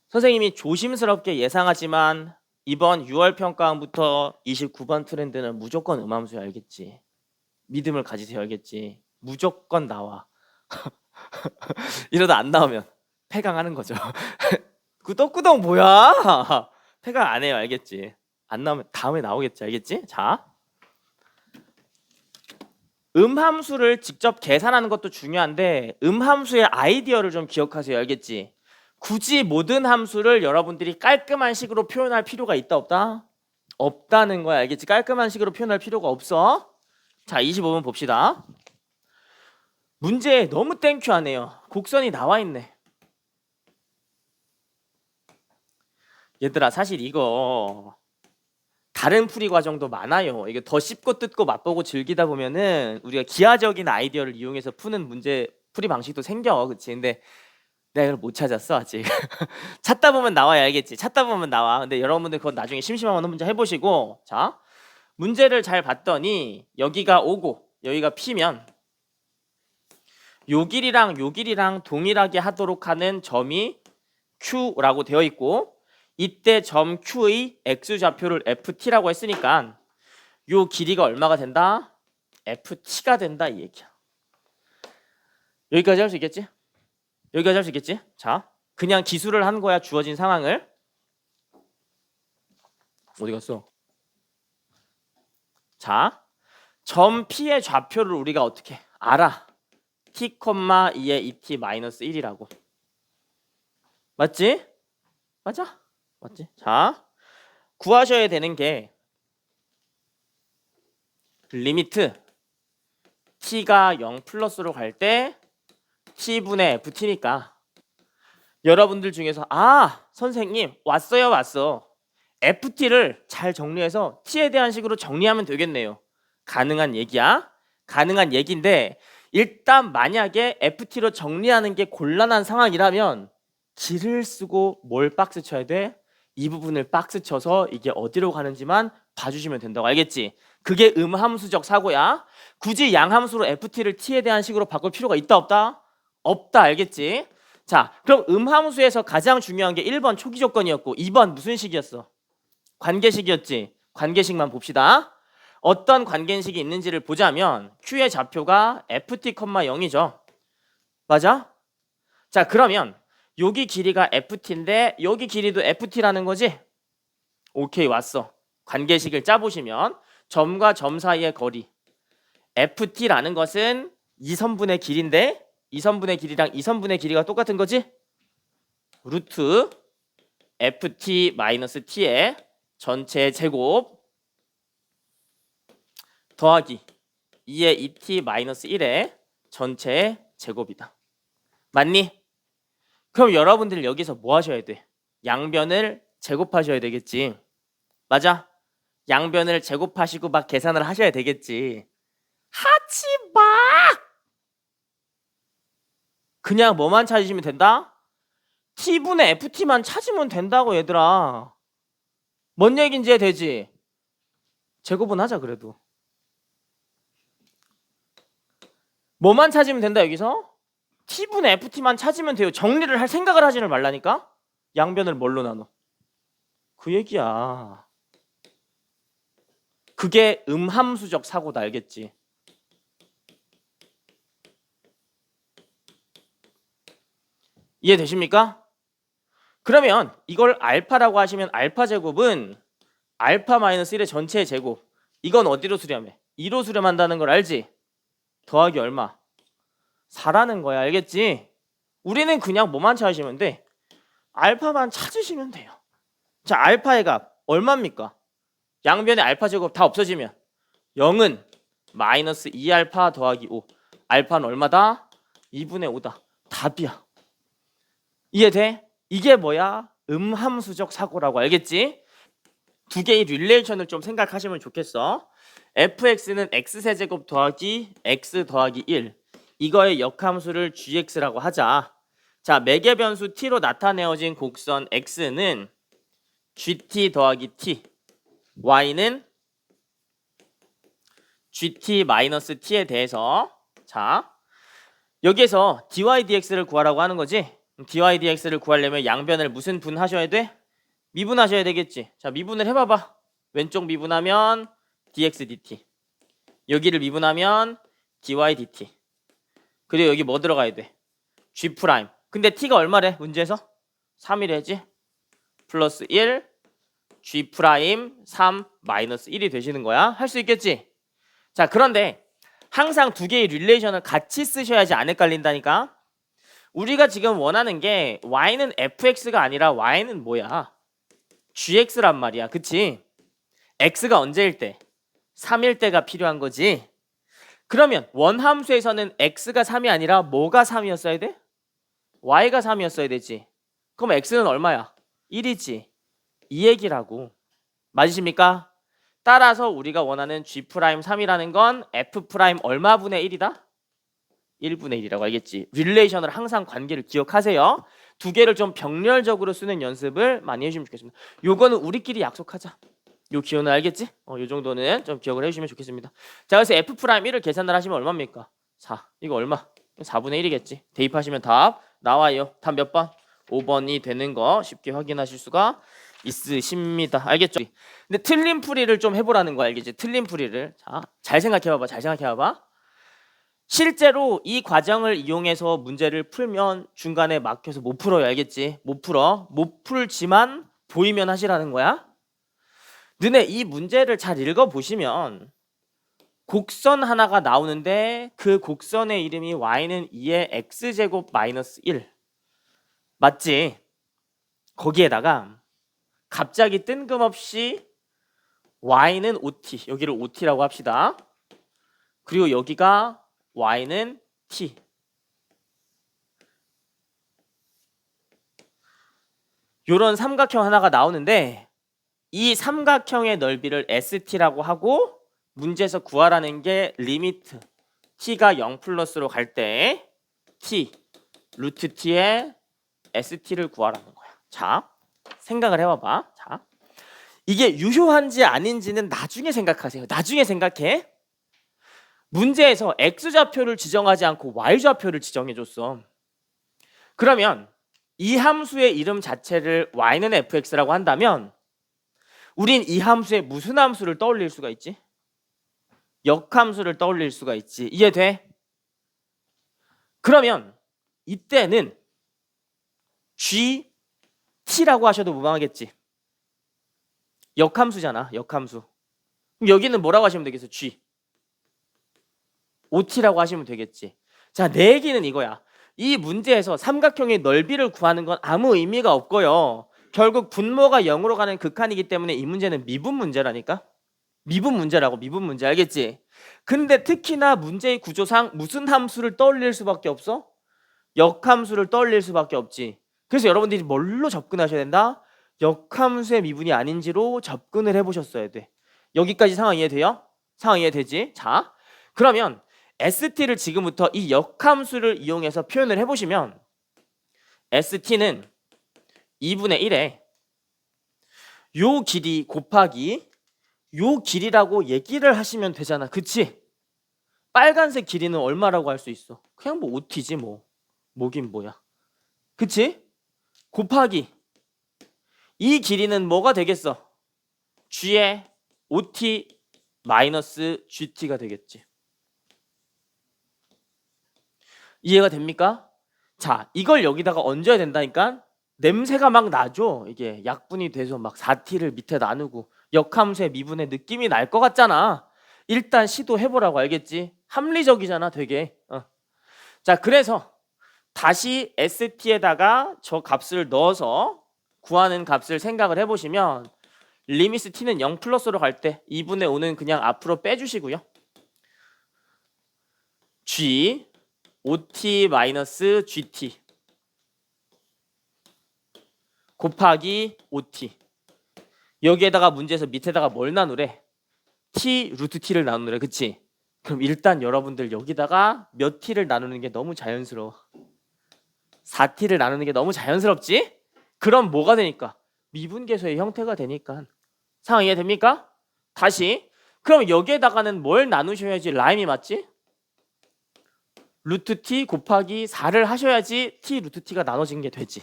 선생님이 조심스럽게 예상하지만 이번 6월 평가원부터 29번 트렌드는 무조건 음함수야. 알겠지? 믿음을 가지세요. 알겠지? 무조건 나와. 이러다 안 나오면 폐강하는 거죠. 구덕구덕 뭐야? 폐강 안 해요. 알겠지? 안 나오면 다음에 나오겠지. 알겠지? 자, 음함수를 직접 계산하는 것도 중요한데 음함수의 아이디어를 좀 기억하세요. 알겠지? 굳이 모든 함수를 여러분들이 깔끔한 식으로 표현할 필요가 있다 없다? 없다는 거야. 알겠지? 깔끔한 식으로 표현할 필요가 없어. 자, 25번 봅시다. 문제에 너무 땡큐하네요. 곡선이 나와 있네. 얘들아 사실 이거 다른 풀이 과정도 많아요. 이게 더 씹고 뜯고 맛보고 즐기다 보면은 우리가 기하적인 아이디어를 이용해서 푸는 문제 풀이 방식도 생겨. 그치? 근데 내가 이걸 못 찾았어 아직. 찾다 보면 나와야 알겠지. 찾다 보면 나와. 근데 여러분들 그건 나중에 심심하면 혼자 해보시고. 자, 문제를 잘 봤더니 여기가 O고 여기가 P면 요 길이랑 동일하게 하도록 하는 점이 Q라고 되어 있고, 이때 점 Q의 X좌표를 FT라고 했으니까 요 길이가 얼마가 된다? FT가 된다 이 얘기야. 여기까지 할 수 있겠지? 여기까지 할 수 있겠지? 자, 그냥 기술을 한 거야. 주어진 상황을. 어디 갔어? 자, 점 P의 좌표를 우리가 어떻게 알아? t, 2의 2t-1이라고. 맞지? 맞아? 맞지? 자, 구하셔야 되는 게 리미트 t가 0 플러스로 갈 때 t분의 ft니까 여러분들 중에서 선생님 왔어. ft를 잘 정리해서 t에 대한 식으로 정리하면 되겠네요. 가능한 얘기야. 가능한 얘기인데 일단 만약에 ft로 정리하는 게 곤란한 상황이라면 길을 쓰고 뭘 박스 쳐야 돼? 이 부분을 박스 쳐서 이게 어디로 가는지만 봐주시면 된다고. 알겠지? 그게 음함수적 사고야. 굳이 양함수로 ft를 t에 대한 식으로 바꿀 필요가 있다 없다? 없다. 알겠지? 자, 그럼 음함수에서 가장 중요한 게 1번 초기 조건이었고 2번 무슨 식이었어? 관계식이었지? 관계식만 봅시다. 어떤 관계식이 있는지를 보자면 Q의 좌표가 ft,0이죠. 맞아? 자, 그러면 여기 길이가 ft인데 여기 길이도 ft라는 거지? 오케이, 왔어. 관계식을 짜보시면 점과 점 사이의 거리 ft라는 것은 2선분의 길인데 2선분의 길이랑 2선분의 길이가 똑같은 거지? 루트 ft-t의 전체 제곱 더하기 2의 2t-1의 전체 제곱이다. 맞니? 그럼 여러분들 여기서 뭐 하셔야 돼? 양변을 제곱하셔야 되겠지. 맞아? 양변을 제곱하시고 막 계산을 하셔야 되겠지. 하지 마! 그냥 뭐만 찾으시면 된다? t분의 ft만 찾으면 된다고 얘들아. 뭔 얘기인지 이해되지? 제곱은 하자 그래도. 뭐만 찾으면 된다 여기서? t분의 ft만 찾으면 돼요. 정리를 할 생각을 하지를 말라니까? 양변을 뭘로 나눠? 그 얘기야. 그게 음함수적 사고다. 알겠지? 이해되십니까? 그러면 이걸 알파라고 하시면 알파 제곱은 알파 마이너스 1의 전체의 제곱. 이건 어디로 수렴해? 2로 수렴한다는 걸 알지? 더하기 얼마? 4라는 거야. 알겠지? 우리는 그냥 뭐만 찾으시면 돼? 알파만 찾으시면 돼요. 자, 알파의 값 얼마입니까? 양변의 알파 제곱 다 없어지면 0은 마이너스 2알파 더하기 5. 알파는 얼마다? 2분의 5다. 답이야. 이해돼? 이게 뭐야? 음함수적 사고라고. 알겠지? 두 개의 릴레이션을 좀 생각하시면 좋겠어. fx는 x세제곱 더하기 x 더하기 1. 이거의 역함수를 gx라고 하자. 자, 매개 변수 t로 나타내어진 곡선 x는 gt 더하기 t, y는 gt-t에 대해서 자, 여기에서 dy dx를 구하라고 하는 거지. dy dx를 구하려면 양변을 무슨 분하셔야 돼? 미분하셔야 되겠지. 자, 미분을 해봐봐. 왼쪽 미분하면 dx dt, 여기를 미분하면 dy dt, 그리고 여기 뭐 들어가야 돼? g 프라임. 근데 t가 얼마래? 문제에서 3이래지. 플러스 1 g 프라임 3 마이너스 1이 되시는 거야. 할 수 있겠지? 자, 그런데 항상 두 개의 릴레이션을 같이 쓰셔야지 안 헷갈린다니까. 우리가 지금 원하는 게 y는 fx가 아니라 y는 뭐야? gx란 말이야. 그치? x가 언제일 때? 3일 때가 필요한 거지. 그러면 원함수에서는 x가 3이 아니라 뭐가 3이었어야 돼? y가 3이었어야 되지. 그럼 x는 얼마야? 1이지. 이 얘기라고. 맞으십니까? 따라서 우리가 원하는 G'3이라는 건 F' 얼마분의 1이다? 1분의 1이라고 알겠지? 릴레이션을 항상 관계를 기억하세요. 두 개를 좀 병렬적으로 쓰는 연습을 많이 해주시면 좋겠습니다. 요거는 우리끼리 약속하자. 요 기호는 알겠지? 요 정도는 좀 기억을 해주시면 좋겠습니다. 자, 그래서 F'1을 계산을 하시면 얼마입니까? 4. 이거 얼마? 4분의 1이겠지. 대입하시면 답 나와요. 답 몇 번? 5번이 되는 거 쉽게 확인하실 수가 있으십니다. 알겠죠? 근데 틀린 풀이를 좀 해보라는 거 알겠지? 틀린 풀이를. 자, 잘 생각해봐봐. 잘 생각해봐봐. 실제로 이 과정을 이용해서 문제를 풀면 중간에 막혀서 못 풀어요. 알겠지? 못 풀어. 못 풀지만 보이면 하시라는 거야. 너네 이 문제를 잘 읽어보시면 곡선 하나가 나오는데 그 곡선의 이름이 y는 2의 x제곱 마이너스 1 맞지? 거기에다가 갑자기 뜬금없이 y는 5t, 여기를 5t라고 합시다. 그리고 여기가 y는 t. 요런 삼각형 하나가 나오는데 이 삼각형의 넓이를 st라고 하고 문제에서 구하라는 게 리미트 t가 0 플러스로 갈 때 t, 루트 t의 st를 구하라는 거야. 자, 생각을 해봐봐. 자, 이게 유효한지 아닌지는 나중에 생각하세요. 나중에 생각해. 문제에서 x좌표를 지정하지 않고 y좌표를 지정해줬어. 그러면 이 함수의 이름 자체를 y는 fx라고 한다면 우린 이 함수에 무슨 함수를 떠올릴 수가 있지? 역함수를 떠올릴 수가 있지. 이해돼? 그러면 이때는 gt라고 하셔도 무방하겠지. 역함수잖아. 역함수. 그럼 여기는 뭐라고 하시면 되겠어? g. OT라고 하시면 되겠지. 자, 내 얘기는 이거야. 이 문제에서 삼각형의 넓이를 구하는 건 아무 의미가 없고요. 결국 분모가 0으로 가는 극한이기 때문에 이 문제는 미분 문제라니까. 미분 문제라고. 미분 문제 알겠지? 근데 특히나 문제의 구조상 무슨 함수를 떠올릴 수밖에 없어? 역함수를 떠올릴 수밖에 없지. 그래서 여러분들이 뭘로 접근하셔야 된다? 역함수의 미분이 아닌지로 접근을 해보셨어야 돼. 여기까지 상황 이해돼요? 상황 이해되지? 자, 그러면 ST를 지금부터 이 역함수를 이용해서 표현을 해보시면 ST는 2분의 1에 요 길이 곱하기 요 길이라고 얘기를 하시면 되잖아. 그치? 빨간색 길이는 얼마라고 할 수 있어? 그냥 뭐 OT지 뭐. 뭐긴 뭐야. 그치? 곱하기 이 길이는 뭐가 되겠어? G의 OT 마이너스 GT가 되겠지. 이해가 됩니까? 자, 이걸 여기다가 얹어야 된다니까? 냄새가 막 나죠? 이게 약분이 돼서 막 4t를 밑에 나누고 역함수의 미분의 느낌이 날 것 같잖아. 일단 시도해보라고. 알겠지? 합리적이잖아 되게. 자, 그래서 다시 st에다가 저 값을 넣어서 구하는 값을 생각을 해보시면 리미트 t는 0 플러스로 갈 때 2분의 5는 그냥 앞으로 빼주시고요. g OT 마이너스 GT 곱하기 OT. 여기에다가 문제에서 밑에다가 뭘 나누래? T 루트 T를 나누래. 그치? 그럼 일단 여러분들 여기다가 몇 T를 나누는 게 너무 자연스러워. 4T를 나누는 게 너무 자연스럽지? 그럼 뭐가 되니까? 미분계수의 형태가 되니까. 상황 이해됩니까? 다시. 그럼 여기에다가는 뭘 나누셔야지 라임이 맞지? 루트 t 곱하기 4를 하셔야지 t 루트 t가 나눠진 게 되지.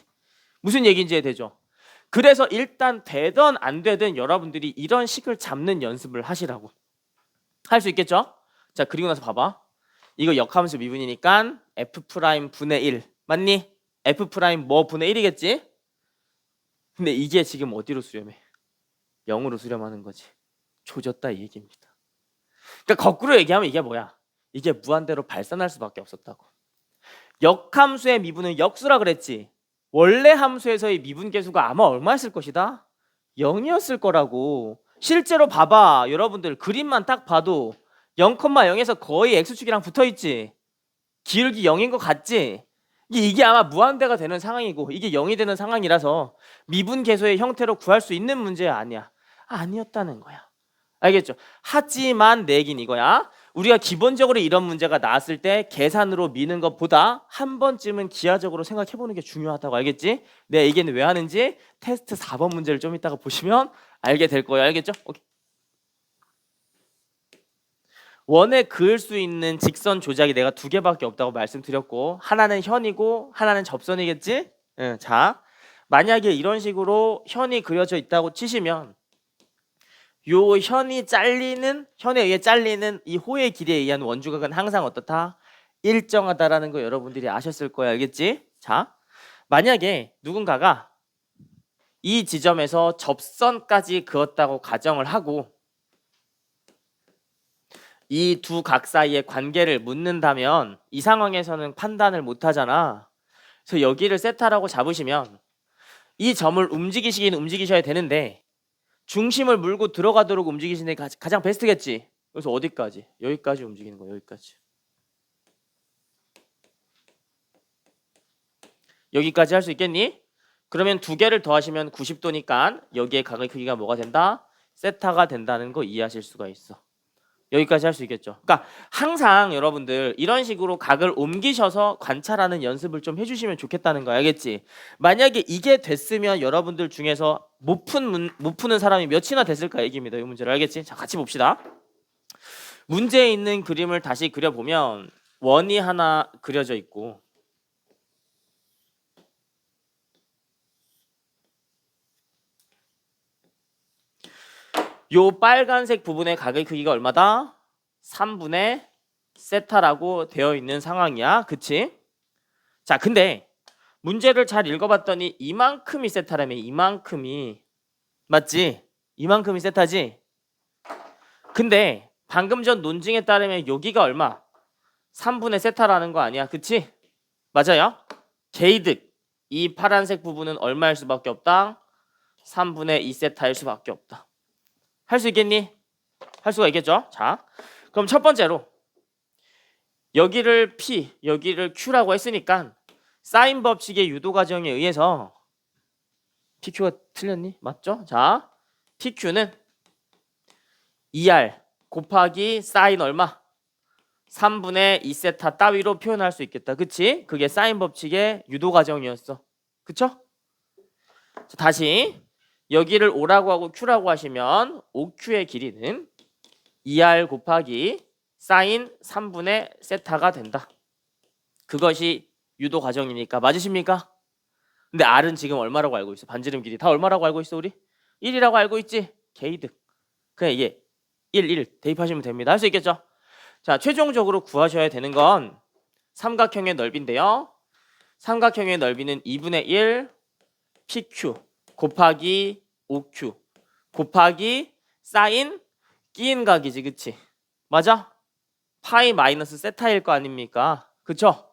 무슨 얘기인지 이해되죠? 그래서 일단 되든 안 되든 여러분들이 이런 식을 잡는 연습을 하시라고. 할 수 있겠죠? 자, 그리고 나서 봐봐. 이거 역함수 미분이니까 f' 분의 1 맞니? f' 뭐 분의 1이겠지? 근데 이게 지금 어디로 수렴해? 0으로 수렴하는 거지. 조졌다 이 얘기입니다. 그러니까 거꾸로 얘기하면 이게 뭐야? 이게 무한대로 발산할 수밖에 없었다고. 역함수의 미분은 역수라 그랬지. 원래 함수에서의 미분계수가 아마 얼마였을 것이다? 0이었을 거라고. 실제로 봐봐. 여러분들 그림만 딱 봐도 0,0에서 거의 x축이랑 붙어있지. 기울기 0인 것 같지? 이게 아마 무한대가 되는 상황이고 이게 0이 되는 상황이라서 미분계수의 형태로 구할 수 있는 문제야 아니야? 아니었다는 거야. 알겠죠? 하지만 내긴 이거야. 우리가 기본적으로 이런 문제가 나왔을 때 계산으로 미는 것보다 한 번쯤은 기하적으로 생각해보는 게 중요하다고. 알겠지? 내가 얘기는 왜 하는지 테스트 4번 문제를 좀 이따가 보시면 알게 될 거예요. 알겠죠? 오케이. 원에 그을 수 있는 직선 조작이 내가 두 개밖에 없다고 말씀드렸고 하나는 현이고 하나는 접선이겠지? 응, 자, 만약에 이런 식으로 현이 그려져 있다고 치시면 요 현에 의해 잘리는 이 호의 길이에 의한 원주각은 항상 어떻다? 일정하다라는 거 여러분들이 아셨을 거야. 알겠지? 자, 만약에 누군가가 이 지점에서 접선까지 그었다고 가정을 하고 이 두 각 사이의 관계를 묻는다면 이 상황에서는 판단을 못 하잖아. 그래서 여기를 세타라고 잡으시면 이 점을 움직이시긴 움직이셔야 되는데 중심을 물고 들어가도록 움직이시는 게 가장 베스트겠지. 그래서 어디까지? 여기까지 움직이는 거야. 여기까지. 여기까지 할 수 있겠니? 그러면 두 개를 더하시면 90도니까 여기에 각의 크기가 뭐가 된다? 세타가 된다는 거 이해하실 수가 있어. 여기까지 할 수 있겠죠. 그러니까 항상 여러분들 이런 식으로 각을 옮기셔서 관찰하는 연습을 좀 해주시면 좋겠다는 거 알겠지? 만약에 이게 됐으면 여러분들 중에서 못 푸는 사람이 몇이나 됐을까 얘기입니다. 이 문제를 알겠지? 자, 같이 봅시다. 문제에 있는 그림을 다시 그려보면 원이 하나 그려져 있고 요 빨간색 부분의 각의 크기가 얼마다? 3분의 세타라고 되어 있는 상황이야. 그치? 자, 근데 문제를 잘 읽어봤더니 이만큼이 세타라며. 이만큼이. 맞지? 이만큼이 세타지? 근데 방금 전 논증에 따르면 여기가 얼마? 3분의 세타라는 거 아니야. 그치? 맞아요? 개이득. 이 파란색 부분은 얼마일 수밖에 없다? 3분의 2세타일 수밖에 없다. 할 수 있겠니? 할 수가 있겠죠? 자, 그럼 첫 번째로 여기를 P, 여기를 Q라고 했으니까 사인 법칙의 유도 과정에 의해서 PQ가 틀렸니? 맞죠? 자, PQ는 2R 곱하기 사인 얼마? 3분의 2세타 따위로 표현할 수 있겠다. 그치? 그게 사인 법칙의 유도 과정이었어. 그쵸? 자, 다시 여기를 O라고 하고 Q라고 하시면 OQ의 길이는 2R 곱하기 사인 3분의 세타가 된다. 그것이 유도 과정이니까 맞으십니까? 근데 R은 지금 얼마라고 알고 있어? 반지름 길이 다 얼마라고 알고 있어 우리? 1이라고 알고 있지? 개이득. 그냥 이게 1 대입하시면 됩니다. 할 수 있겠죠? 자, 최종적으로 구하셔야 되는 건 삼각형의 넓이인데요. 삼각형의 넓이는 2분의 1 PQ 곱하기 OQ 곱하기 사인 끼인 각이지. 그치? 맞아? 파이 마이너스 세타일 거 아닙니까? 그쵸?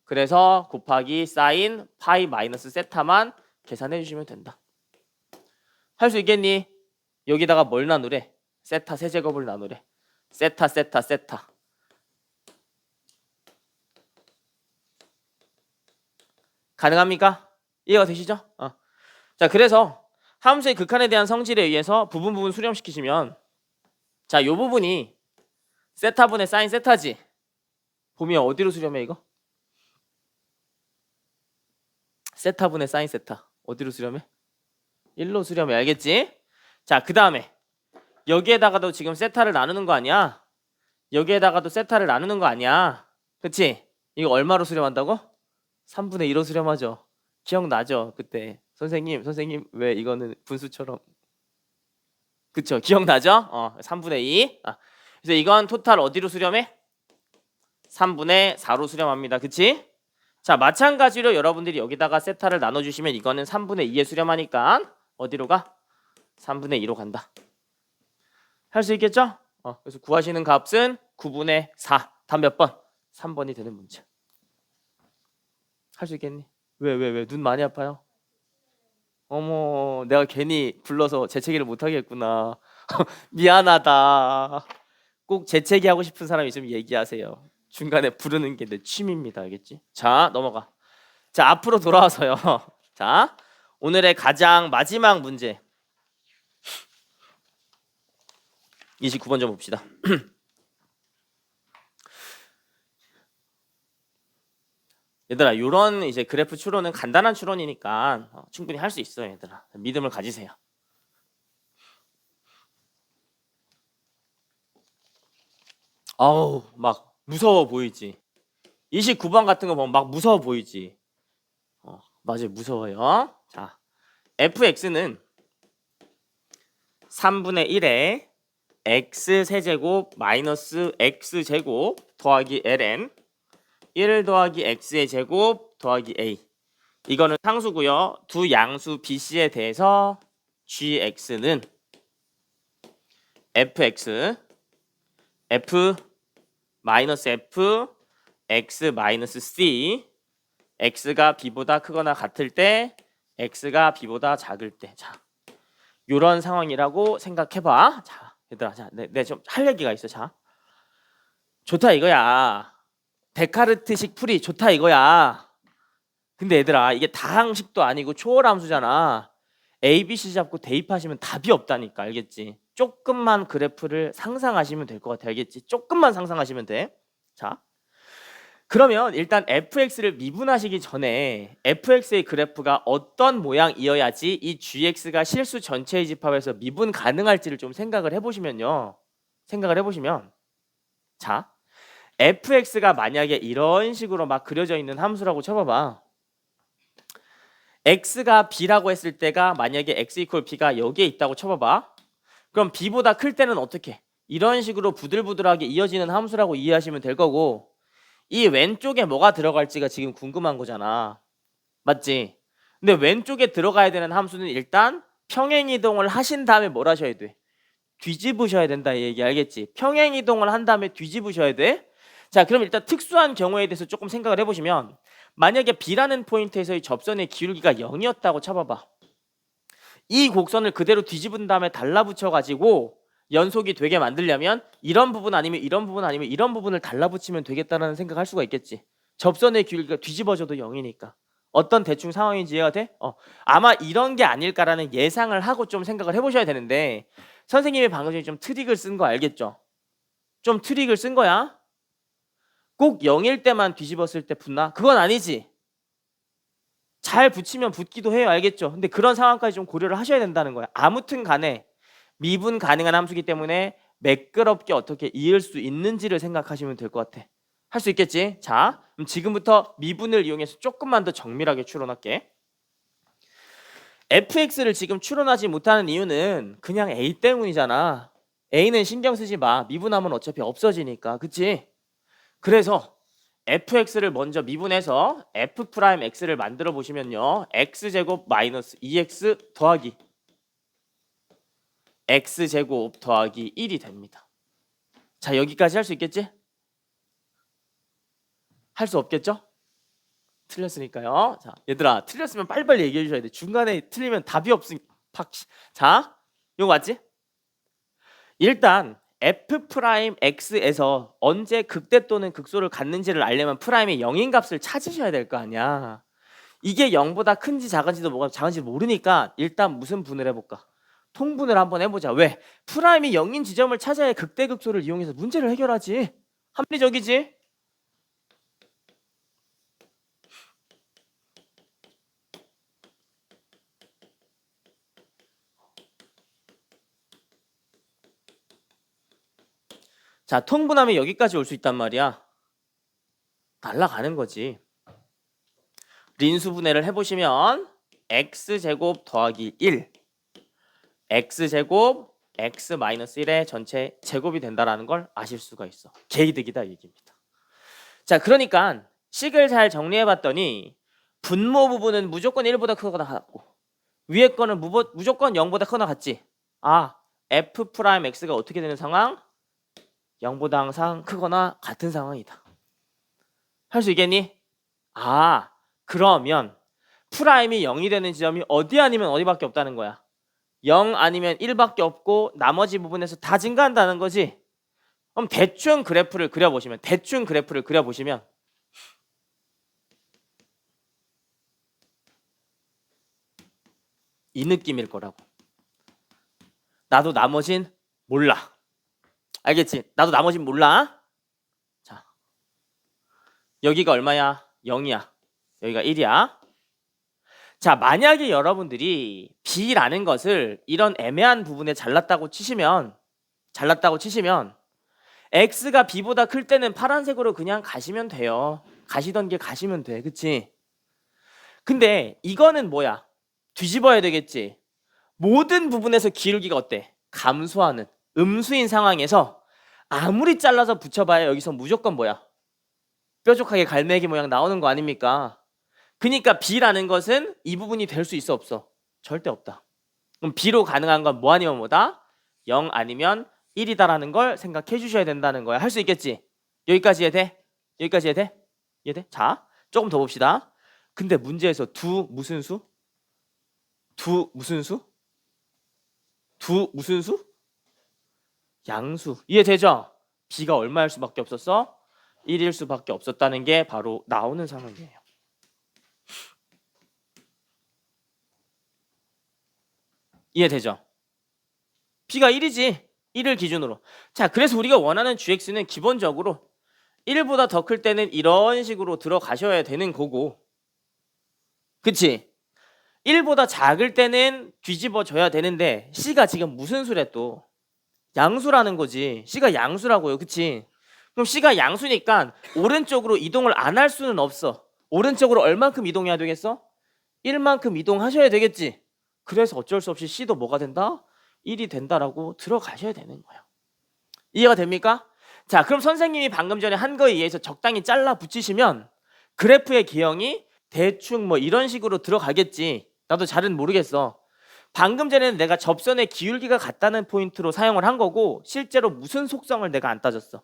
그래서 곱하기 사인 파이 마이너스 세타만 계산해 주시면 된다. 할 수 있겠니? 여기다가 뭘 나누래? 세타 세제곱을 나누래. 세타 세타 세타. 가능합니까? 이해가 되시죠? 자, 그래서 함수의 극한에 대한 성질에 의해서 부분 수렴시키시면 자, 요 부분이 세타분의 사인 세타지. 보면 어디로 수렴해 이거? 세타분의 사인 세타. 어디로 수렴해? 1로 수렴해. 알겠지? 자, 그 다음에 여기에다가도 지금 세타를 나누는 거 아니야? 여기에다가도 세타를 나누는 거 아니야? 그치? 이거 얼마로 수렴한다고? 3분의 2로 수렴하죠. 기억나죠? 그때 선생님 왜 이거는 분수처럼 그쵸? 기억나죠? 3분의 2. 그래서 이건 토탈 어디로 수렴해? 3분의 4로 수렴합니다. 그치? 자, 마찬가지로 여러분들이 여기다가 세타를 나눠주시면 이거는 3분의 2에 수렴하니까 어디로 가? 3분의 2로 간다. 할 수 있겠죠? 그래서 구하시는 값은 9분의 4. 답 몇 번? 3번이 되는 문제. 할 수 있겠니? 왜? 눈 많이 아파요? 어머, 내가 괜히 불러서 재채기를 못하겠구나. 미안하다. 꼭 재채기 하고 싶은 사람 있으면 얘기하세요. 중간에 부르는 게 내 취미입니다. 알겠지? 자, 넘어가. 자, 앞으로 돌아와서요. 자, 오늘의 가장 마지막 문제 29번 좀 봅시다. 얘들아, 요런 이제 그래프 추론은 간단한 추론이니까 충분히 할 수 있어요, 얘들아. 믿음을 가지세요. 아우, 막 무서워 보이지. 29번 같은 거 보면 막 무서워 보이지. 맞아요, 무서워요. 자, fx는 3분의 1에 x 세제곱 마이너스 x 제곱 더하기 ln 1 더하기 x의 제곱 더하기 a. 이거는 상수고요. 두 양수 bc에 대해서 gx는 fx f 마이너스 f x 마이너스 c x가 b보다 크거나 같을 때 x가 b보다 작을 때. 자, 요런 상황이라고 생각해봐. 자, 얘들아, 자, 내 좀 할 얘기가 있어. 자, 좋다 이거야. 데카르트식 풀이 좋다 이거야. 근데 얘들아, 이게 다항식도 아니고 초월함수잖아. A, B, C 잡고 대입하시면 답이 없다니까. 알겠지? 조금만 그래프를 상상하시면 될 것 같아. 알겠지? 조금만 상상하시면 돼. 자, 그러면 일단 fx를 미분하시기 전에 fx의 그래프가 어떤 모양이어야지 이 gx가 실수 전체의 집합에서 미분 가능할지를 좀 생각을 해보시면요. 생각을 해보시면, 자, fx가 만약에 이런 식으로 막 그려져 있는 함수라고 쳐봐봐. x가 b라고 했을 때가 만약에 x 이퀄 b가 여기에 있다고 쳐봐봐. 그럼 b보다 클 때는 어떻게? 이런 식으로 부들부들하게 이어지는 함수라고 이해하시면 될 거고, 이 왼쪽에 뭐가 들어갈지가 지금 궁금한 거잖아. 맞지? 근데 왼쪽에 들어가야 되는 함수는 일단 평행이동을 하신 다음에 뭘 하셔야 돼? 뒤집으셔야 된다 이 얘기 알겠지? 평행이동을 한 다음에 뒤집으셔야 돼. 자, 그럼 일단 특수한 경우에 대해서 조금 생각을 해보시면, 만약에 B라는 포인트에서의 접선의 기울기가 0이었다고 쳐봐봐. 이 곡선을 그대로 뒤집은 다음에 달라붙여가지고 연속이 되게 만들려면 이런 부분 아니면 이런 부분 아니면 이런 부분을 달라붙이면 되겠다라는 생각할 수가 있겠지. 접선의 기울기가 뒤집어져도 0이니까. 어떤 대충 상황인지 이해가 돼? 아마 이런 게 아닐까라는 예상을 하고 좀 생각을 해보셔야 되는데, 선생님이 방금 전에 좀 트릭을 쓴 거 알겠죠? 좀 트릭을 쓴 거야. 꼭 0일 때만 뒤집었을 때 붙나? 그건 아니지. 잘 붙이면 붙기도 해요. 알겠죠? 근데 그런 상황까지 좀 고려를 하셔야 된다는 거야. 아무튼 간에 미분 가능한 함수기 때문에 매끄럽게 어떻게 이을 수 있는지를 생각하시면 될 것 같아. 할 수 있겠지? 자, 그럼 지금부터 미분을 이용해서 조금만 더 정밀하게 추론할게. fx를 지금 추론하지 못하는 이유는 그냥 a 때문이잖아. a는 신경 쓰지 마. 미분하면 어차피 없어지니까. 그치? 그래서 fx를 먼저 미분해서 f'x를 만들어 보시면요. x제곱 마이너스 2x 더하기 x제곱 더하기 1이 됩니다. 자, 여기까지 할 수 있겠지? 할 수 없겠죠? 틀렸으니까요. 자, 얘들아, 틀렸으면 빨리빨리 얘기해 주셔야 돼. 중간에 틀리면 답이 없으니까 팍. 자, 이거 맞지? 일단 f'x에서 언제 극대 또는 극소를 갖는지를 알려면 프라임의 0인 값을 찾으셔야 될 거 아니야. 이게 0보다 큰지 작은지도 뭐가 작은지 모르니까 일단 무슨 분을 해볼까? 통분을 한번 해보자. 왜? 프라임이 0인 지점을 찾아야 극대 극소를 이용해서 문제를 해결하지. 합리적이지? 자, 통분하면 여기까지 올 수 있단 말이야. 날아가는 거지. 린수분해를 해보시면 x제곱 더하기 1 x제곱 x 마이너스 1의 전체 제곱이 된다라는 걸 아실 수가 있어. 개이득이다 이 얘기입니다. 자, 그러니까 식을 잘 정리해봤더니 분모 부분은 무조건 1보다 크거나 같고 위에 거는 무조건 0보다 크거나 같지. 아, f'x가 어떻게 되는 상황? 0보다 항상 크거나 같은 상황이다. 할 수 있겠니? 아, 그러면 프라임이 0이 되는 지점이 어디 아니면 어디밖에 없다는 거야. 0 아니면 1밖에 없고 나머지 부분에서 다 증가한다는 거지. 그럼 대충 그래프를 그려보시면 이 느낌일 거라고. 나도 나머진 몰라. 알겠지? 나도 나머진 몰라. 자, 여기가 얼마야? 0이야. 여기가 1이야. 자, 만약에 여러분들이 B라는 것을 이런 애매한 부분에 잘랐다고 치시면 X가 B보다 클 때는 파란색으로 그냥 가시면 돼요. 가시던 길 가시면 돼. 그치? 근데 이거는 뭐야? 뒤집어야 되겠지. 모든 부분에서 기울기가 어때? 감소하는 음수인 상황에서 아무리 잘라서 붙여봐야 여기서 무조건 뭐야? 뾰족하게 갈매기 모양 나오는 거 아닙니까? 그러니까 B라는 것은 이 부분이 될 수 있어 없어? 절대 없다. 그럼 B로 가능한 건 뭐 아니면 뭐다? 0 아니면 1이다라는 걸 생각해 주셔야 된다는 거야. 할 수 있겠지? 여기까지 이해돼? 여기까지 이해돼? 이해돼? 자, 조금 더 봅시다. 근데 문제에서 두 무슨 수? 두 무슨 수? 두 무슨 수? 양수. 이해되죠? B가 얼마일 수밖에 없었어? 1일 수밖에 없었다는 게 바로 나오는 상황이에요. 이해되죠? B가 1이지. 1을 기준으로. 자, 그래서 우리가 원하는 GX는 기본적으로 1보다 더 클 때는 이런 식으로 들어가셔야 되는 거고, 그치? 1보다 작을 때는 뒤집어져야 되는데 C가 지금 무슨 수래 또? 양수라는 거지. C가 양수라고요. 그치? 그럼 C가 양수니까 오른쪽으로 이동을 안 할 수는 없어. 오른쪽으로 얼만큼 이동해야 되겠어? 1만큼 이동하셔야 되겠지. 그래서 어쩔 수 없이 C도 뭐가 된다? 1이 된다라고 들어가셔야 되는 거예요. 이해가 됩니까? 자, 그럼 선생님이 방금 전에 한 거에 의해서 적당히 잘라 붙이시면 그래프의 기형이 대충 뭐 이런 식으로 들어가겠지. 나도 잘은 모르겠어. 방금 전에는 내가 접선의 기울기가 같다는 포인트로 사용을 한 거고 실제로 무슨 속성을 내가 안 따졌어?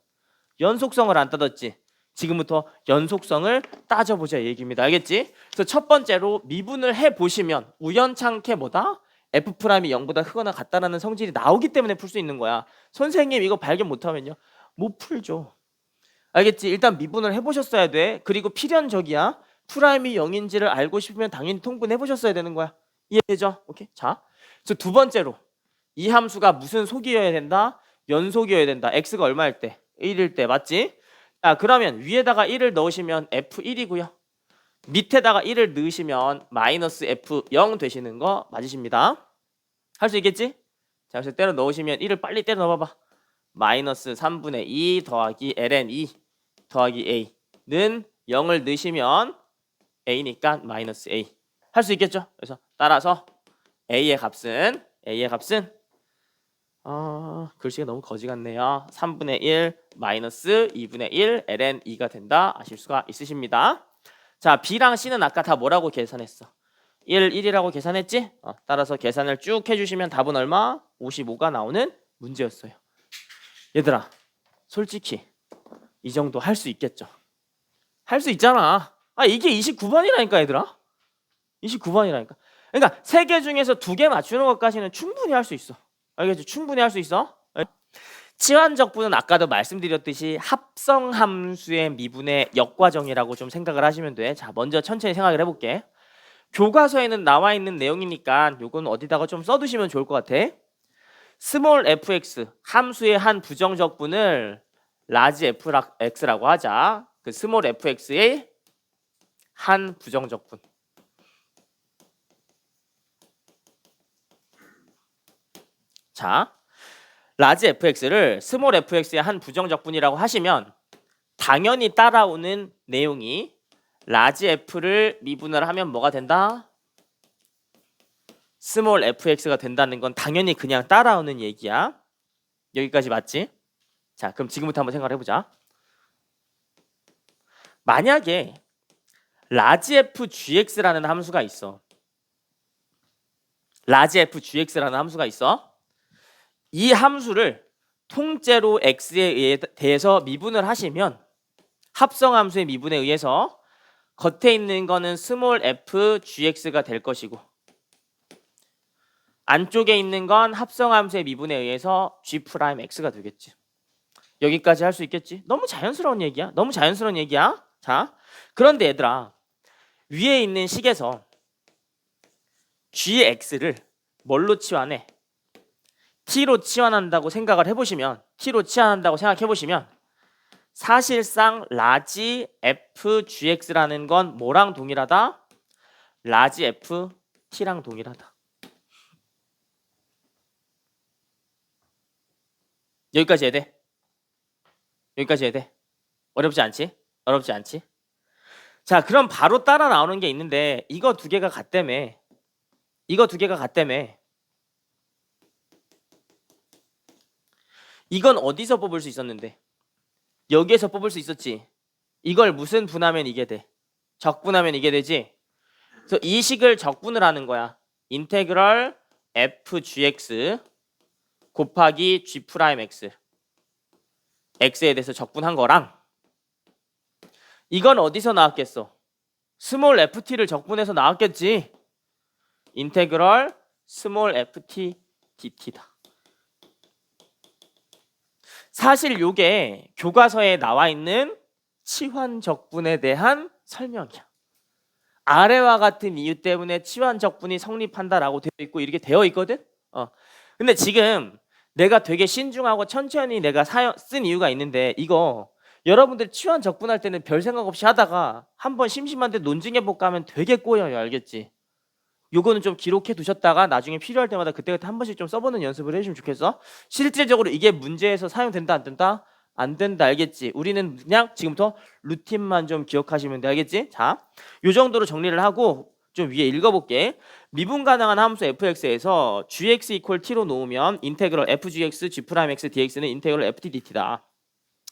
연속성을 안 따졌지. 지금부터 연속성을 따져보자 얘기입니다. 알겠지? 그래서 첫 번째로 미분을 해보시면 우연찮게 뭐다? F'이 0보다 크거나 같다라는 성질이 나오기 때문에 풀 수 있는 거야. 선생님 이거 발견 못하면요? 못 풀죠. 알겠지? 일단 미분을 해보셨어야 돼. 그리고 필연적이야. 프라임이 0인지를 알고 싶으면 당연히 통분해보셨어야 되는 거야. 이해되죠? 오케이. 자, 그래서 두 번째로 이 함수가 무슨 속이어야 된다? 연속이어야 된다. x가 얼마일 때? 1일 때. 맞지? 자, 그러면 위에다가 1을 넣으시면 f1이고요. 밑에다가 1을 넣으시면 마이너스 f0 되시는 거 맞으십니다. 할 수 있겠지? 자, 그래서 때려 넣으시면 1을 빨리 때려 넣어봐봐. 마이너스 3분의 2 더하기 ln 2 더하기 a는 0을 넣으시면 a니까 마이너스 a. 할 수 있겠죠? 그래서 따라서 a의 값은 글씨가 너무 거지 같네요. 3분의 1 마이너스 2분의 1 ln 2가 된다. 아실 수가 있으십니다. 자, B랑 C는 아까 다 뭐라고 계산했어? 1이라고 계산했지? 따라서 계산을 쭉 해주시면 답은 얼마? 55가 나오는 문제였어요. 얘들아, 솔직히 이 정도 할 수 있겠죠? 할 수 있잖아. 이게 29번이라니까 얘들아. 29번이라니까. 그러니까 3개 중에서 2개 맞추는 것까지는 충분히 할 수 있어. 알겠죠? 충분히 할 수 있어. 치환적분은 아까도 말씀드렸듯이 합성함수의 미분의 역과정이라고 좀 생각을 하시면 돼. 자, 먼저 천천히 생각을 해볼게. 교과서에는 나와 있는 내용이니까 요건 어디다가 좀 써두시면 좋을 것 같아. 스몰 fx 함수의 한 부정적분을 라지 fx라고 하자. 그 스몰 fx의 한 부정적분. 자, 라지 fx를 스몰 fx의 한 부정적분이라고 하시면 당연히 따라오는 내용이 라지 f를 미분을 하면 뭐가 된다? 스몰 fx가 된다는 건 당연히 그냥 따라오는 얘기야. 여기까지 맞지? 자, 그럼 지금부터 한번 생각을 해보자. 만약에 라지 f gx라는 함수가 있어. 라지 f gx라는 함수가 있어. 이 함수를 통째로 x에 대해서 미분을 하시면 합성함수의 미분에 의해서 겉에 있는 거는 스몰 f gx가 될 것이고 안쪽에 있는 건 합성함수의 미분에 의해서 g 프라임 x가 되겠지. 여기까지 할 수 있겠지? 너무 자연스러운 얘기야. 너무 자연스러운 얘기야. 자, 그런데 얘들아, 위에 있는 식에서 gx를 뭘로 치환해? t로 치환한다고 생각을 해보시면, t로 치환한다고 생각해보시면 사실상 라지 fgx라는 건 뭐랑 동일하다? 라지 ft랑 동일하다. 여기까지 해야 돼. 여기까지 해야 돼. 어렵지 않지? 어렵지 않지? 자, 그럼 바로 따라 나오는 게 있는데 이거 두 개가 같다며. 이거 두 개가 같다며. 이건 어디서 뽑을 수 있었는데? 여기에서 뽑을 수 있었지. 이걸 무슨 분하면 이게 돼? 적분하면 이게 되지. 그래서 이 식을 적분을 하는 거야. 인테그럴 fgx 곱하기 g'x x에 대해서 적분한 거랑 이건 어디서 나왔겠어? 스몰 ft를 적분해서 나왔겠지. 인테그럴 스몰 ft dt다. 사실 요게 교과서에 나와 있는 치환 적분에 대한 설명이야. 아래와 같은 이유 때문에 치환 적분이 성립한다라고 되어 있고 이렇게 되어 있거든. 근데 지금 내가 되게 신중하고 천천히 내가 쓴 이유가 있는데 이거 여러분들 치환 적분할 때는 별 생각 없이 하다가 한번 심심한데 논증해볼까 하면 되게 꼬여요. 알겠지? 요거는 좀 기록해 두셨다가 나중에 필요할 때마다 그때그때 한 번씩 좀 써보는 연습을 해주시면 좋겠어. 실질적으로 이게 문제에서 사용된다 안 된다? 안 된다. 알겠지? 우리는 그냥 지금부터 루틴만 좀 기억하시면 돼. 알겠지? 자, 요 정도로 정리를 하고 좀 위에 읽어볼게. 미분 가능한 함수 fx에서 gx equal t로 놓으면 인테그럴 fgx g'x dx는 인테그럴 ft dt다.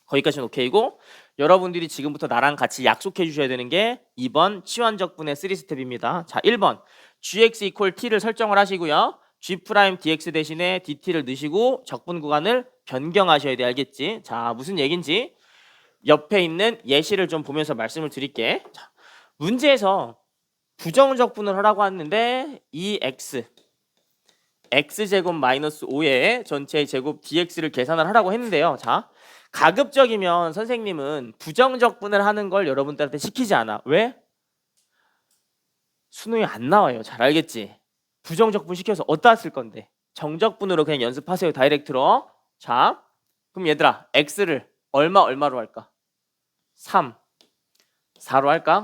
거기까지는 오케이고 여러분들이 지금부터 나랑 같이 약속해 주셔야 되는 게 2번 치환적분의 3스텝입니다. 자, 1번 gx equal t를 설정을 하시고요. g' dx 대신에 dt를 넣으시고 적분 구간을 변경하셔야 돼. 알겠지? 자, 무슨 얘긴지 옆에 있는 예시를 좀 보면서 말씀을 드릴게. 자, 문제에서 부정적분을 하라고 하는데 이 x제곱 마이너스 5의 전체의 제곱 dx를 계산을 하라고 했는데요. 자, 가급적이면 선생님은 부정적분을 하는 걸 여러분들한테 시키지 않아. 왜? 수능이 안 나와요. 잘 알겠지? 부정적분 시켜서 어디다 쓸 건데? 정적분으로 그냥 연습하세요. 다이렉트로. 자, 그럼 얘들아 x를 얼마로 할까? 3, 4로 할까?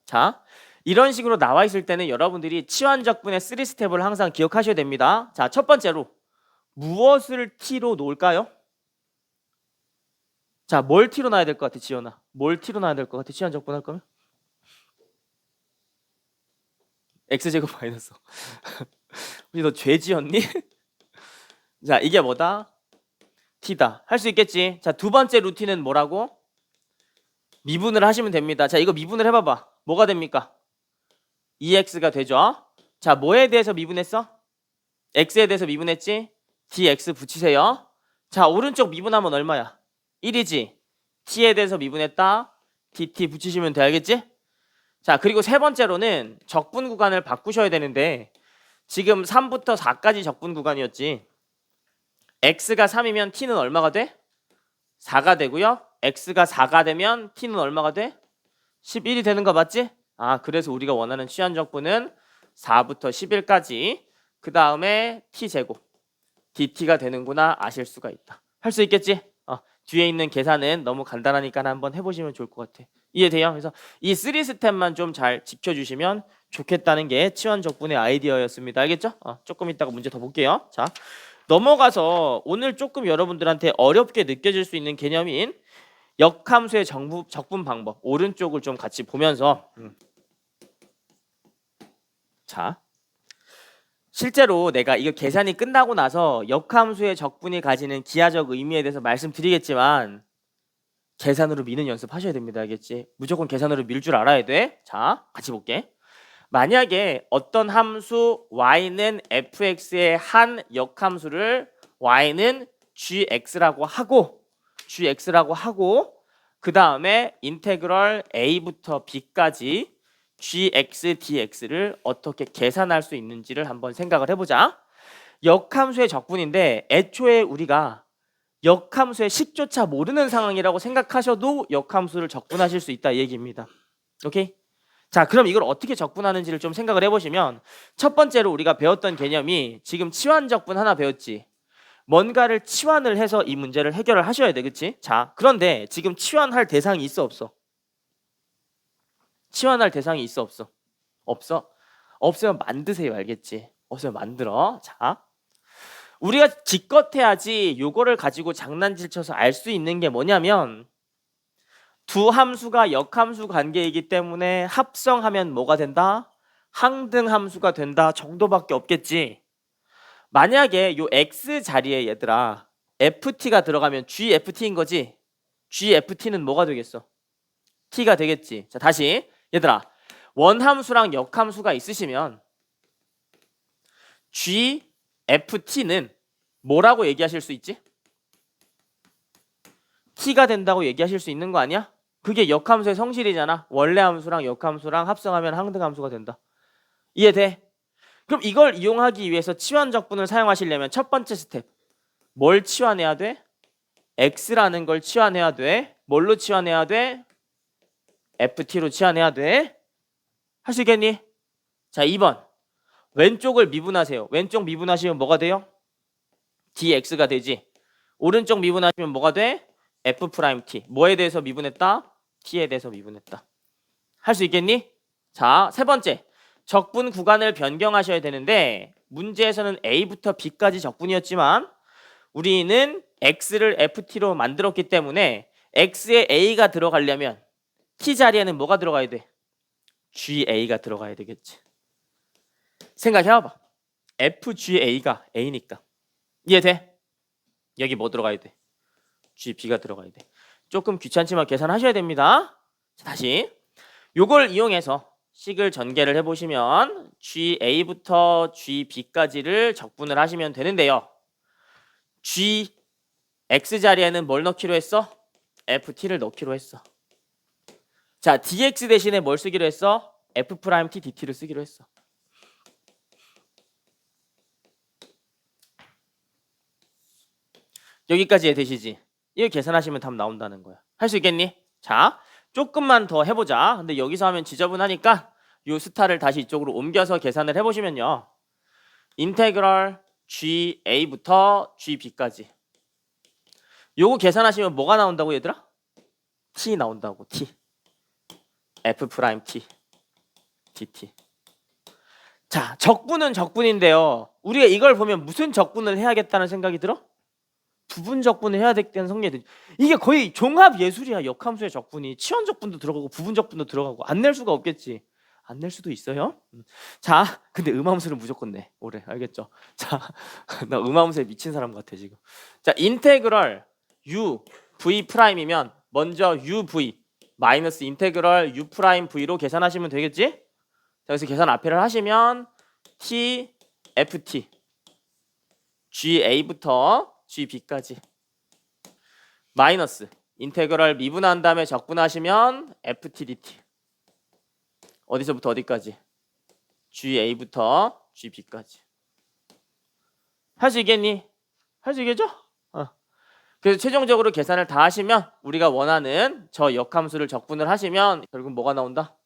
자, 이런 식으로 나와 있을 때는 여러분들이 치환적분의 3스텝을 항상 기억하셔야 됩니다. 자, 첫 번째로 무엇을 t로 놓을까요? 자, 뭘 t로 놔야 될 것 같아, 지연아? 뭘 t로 놔야 될 것 같아, 치환적분 할 거면? x제곱 마이너스 혹시 너 죄 지었니? 자, 이게 뭐다? t다. 할 수 있겠지? 자, 두 번째 루틴은 뭐라고? 미분을 하시면 됩니다. 자, 이거 미분을 해봐봐. 뭐가 됩니까? 2x가 되죠? 자, 뭐에 대해서 미분했어? x에 대해서 미분했지? dx 붙이세요. 자, 오른쪽 미분하면 얼마야? 1이지? t에 대해서 미분했다. dt 붙이시면 돼. 알겠지? 자, 그리고 세 번째로는 적분 구간을 바꾸셔야 되는데 지금 3부터 4까지 적분 구간이었지. x가 3이면 t는 얼마가 돼? 4가 되고요. x가 4가 되면 t는 얼마가 돼? 11이 되는 거 맞지? 아, 그래서 우리가 원하는 치환적분은 4부터 11까지 그 다음에 t제곱 dt가 되는구나 아실 수가 있다. 할 수 있겠지? 뒤에 있는 계산은 너무 간단하니까 한번 해보시면 좋을 것 같아. 이해돼요? 그래서 이 3스텝만 좀 잘 지켜주시면 좋겠다는 게 치환적분의 아이디어였습니다. 알겠죠? 조금 이따가 문제 더 볼게요. 자, 넘어가서 오늘 조금 여러분들한테 어렵게 느껴질 수 있는 개념인 역함수의 적분 방법 오른쪽을 좀 같이 보면서 자, 실제로 내가 이거 계산이 끝나고 나서 역함수의 적분이 가지는 기하적 의미에 대해서 말씀드리겠지만 계산으로 미는 연습하셔야 됩니다. 알겠지? 무조건 계산으로 밀 줄 알아야 돼. 자, 같이 볼게. 만약에 어떤 함수 y는 fx의 한 역함수를 y는 gx라고 하고 그 다음에 인테그럴 a부터 b까지 gx dx를 어떻게 계산할 수 있는지를 한번 생각을 해보자. 역함수의 적분인데 애초에 우리가 역함수의 식조차 모르는 상황이라고 생각하셔도 역함수를 적분하실 수 있다 이 얘기입니다. 오케이? 자, 그럼 이걸 어떻게 적분하는지를 좀 생각을 해보시면 첫 번째로 우리가 배웠던 개념이 지금 치환 적분 하나 배웠지. 뭔가를 치환을 해서 이 문제를 해결을 하셔야 돼, 그치? 자, 그런데 지금 치환할 대상이 있어 없어? 치환할 대상이 있어 없어? 없어? 없으면 만드세요, 알겠지? 없으면 만들어. 자, 우리가 기껏해야지 요거를 가지고 장난질 쳐서 알 수 있는 게 뭐냐면 두 함수가 역함수 관계이기 때문에 합성하면 뭐가 된다? 항등함수가 된다 정도밖에 없겠지. 만약에 요 x 자리에 얘들아 ft가 들어가면 gft인 거지. gft는 뭐가 되겠어? t가 되겠지. 자, 다시 얘들아 원함수랑 역함수가 있으시면 gft는 뭐라고 얘기하실 수 있지? t가 된다고 얘기하실 수 있는 거 아니야? 그게 역함수의 성질이잖아. 원래 함수랑 역함수랑 합성하면 항등함수가 된다. 이해돼? 그럼 이걸 이용하기 위해서 치환적분을 사용하시려면 첫 번째 스텝 뭘 치환해야 돼? x라는 걸 치환해야 돼. 뭘로 치환해야 돼? ft로 치환해야 돼. 할 수 있겠니? 자, 2번 왼쪽을 미분하세요. 왼쪽 미분하시면 뭐가 돼요? dx가 되지. 오른쪽 미분하시면 뭐가 돼? f't. 뭐에 대해서 미분했다? t에 대해서 미분했다. 할 수 있겠니? 자, 세 번째 적분 구간을 변경하셔야 되는데 문제에서는 a부터 b까지 적분이었지만 우리는 x를 ft로 만들었기 때문에 x에 a가 들어가려면 t 자리에는 뭐가 들어가야 돼? ga가 들어가야 되겠지. 생각해봐. fga가 a니까. 이해돼? 여기 뭐 들어가야 돼? gb가 들어가야 돼. 조금 귀찮지만 계산하셔야 됩니다. 자, 다시 요걸 이용해서 식을 전개를 해보시면 ga부터 gb까지를 적분을 하시면 되는데요. x 자리에는 뭘 넣기로 했어? ft를 넣기로 했어. 자, dx 대신에 뭘 쓰기로 했어? f't dt를 쓰기로 했어. 여기까지 되시지? 이거 계산하시면 답 나온다는 거야. 할 수 있겠니? 자, 조금만 더 해보자. 근데 여기서 하면 지저분하니까 요 스타를 다시 이쪽으로 옮겨서 계산을 해보시면요. 인테그럴 ga부터 gb까지. 요거 계산하시면 뭐가 나온다고 얘들아? t 나온다고. t. f't dt. 자, 적분은 적분인데요. 우리가 이걸 보면 무슨 적분을 해야겠다는 생각이 들어? 부분 적분을 해야 되는 성질이. 이게 거의 종합 예술이야. 역함수의 적분이 치환 적분도 들어가고 부분 적분도 들어가고 안 낼 수가 없겠지. 안 낼 수도 있어요. 자, 근데 음함수는 무조건 내. 오래 알겠죠? 자, 나 음함수에 미친 사람 같아 지금. 자, 인테그럴 u v 프라임이면 먼저 uv 마이너스 인테그럴 u 프라임 v로 계산하시면 되겠지? 자, 여기서 계산 앞에를 하시면 t ft ga부터 gb까지 마이너스 인테그럴 미분한 다음에 적분하시면 ft dt 어디서부터 어디까지? ga부터 gb까지. 할 수 있겠니? 할 수 있겠죠? 그래서 최종적으로 계산을 다 하시면 우리가 원하는 저 역함수를 적분을 하시면 결국 뭐가 나온다?